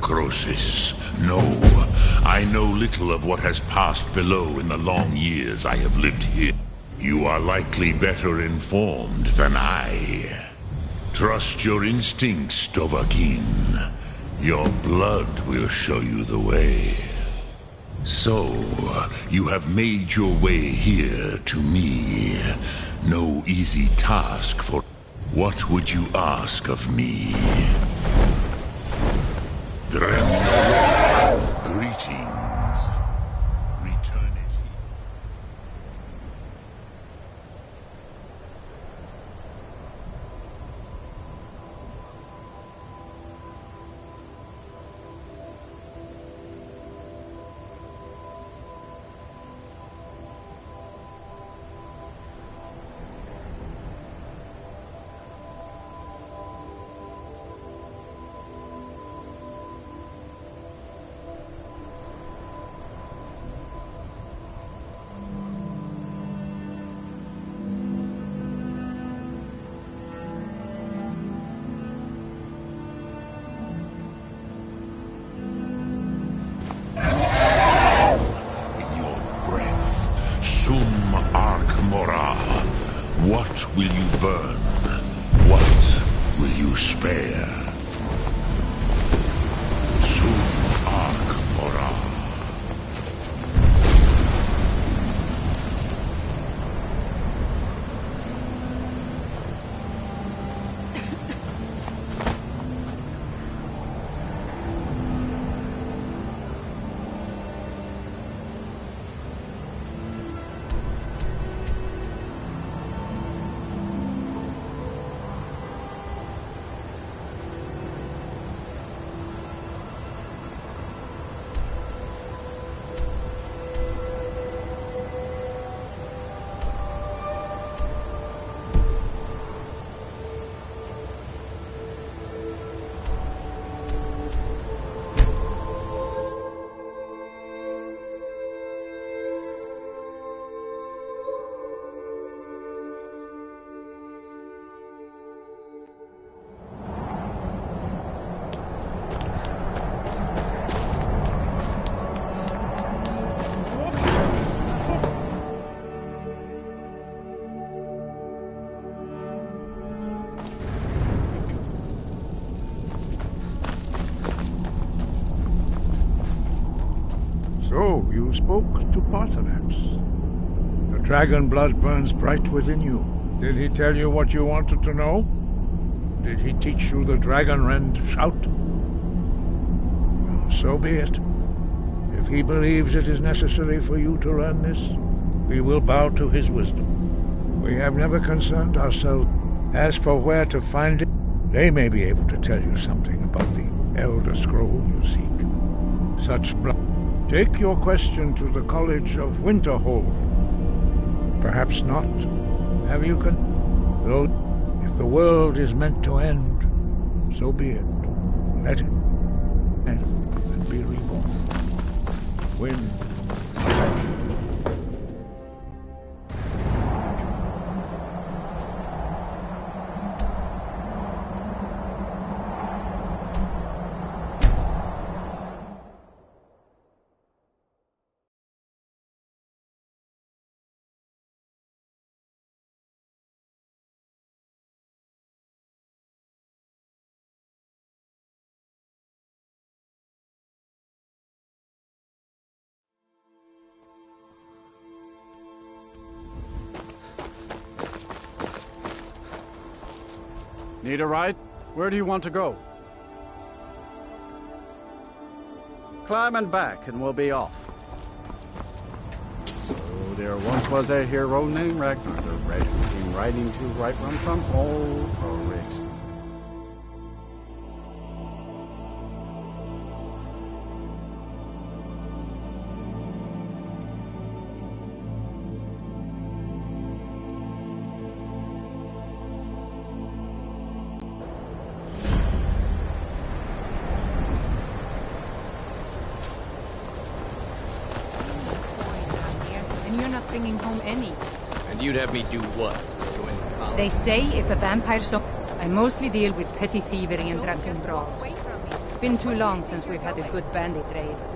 Croesus. No, I know little of what has passed below in the long years I have lived here. You are likely better informed than I. Trust your instincts, Dovahkiin. Your blood will show you the way. So, you have made your way here to me. No easy task for... What would you ask of me? Greetings. Eternity. What will you burn? What will you spare? Sum Arc Mora. So, you spoke to Paarthurnax. The dragon blood burns bright within you. Did he tell you what you wanted to know? Did he teach you the dragon rend shout? Well, so be it. If he believes it is necessary for you to learn this, we will bow to his wisdom. We have never concerned ourselves. As for where to find it, they may be able to tell you something about the Elder Scroll you seek. Such blood. Take your question to the College of Winterhold. Perhaps not. Have you Though, if the world is meant to end, so be it. Let it end and be reborn. Wind. Need a ride? Where do you want to go? Climb and back, and we'll be off. Oh, there once was a hero named Ragnar, the red who came riding to right run from old Rix. Bringing home any. And you'd have me do what? Go into college? They say if a vampire's up, I mostly deal with petty thievery and drunken brawls. Been too long since we've had a good bandit raid.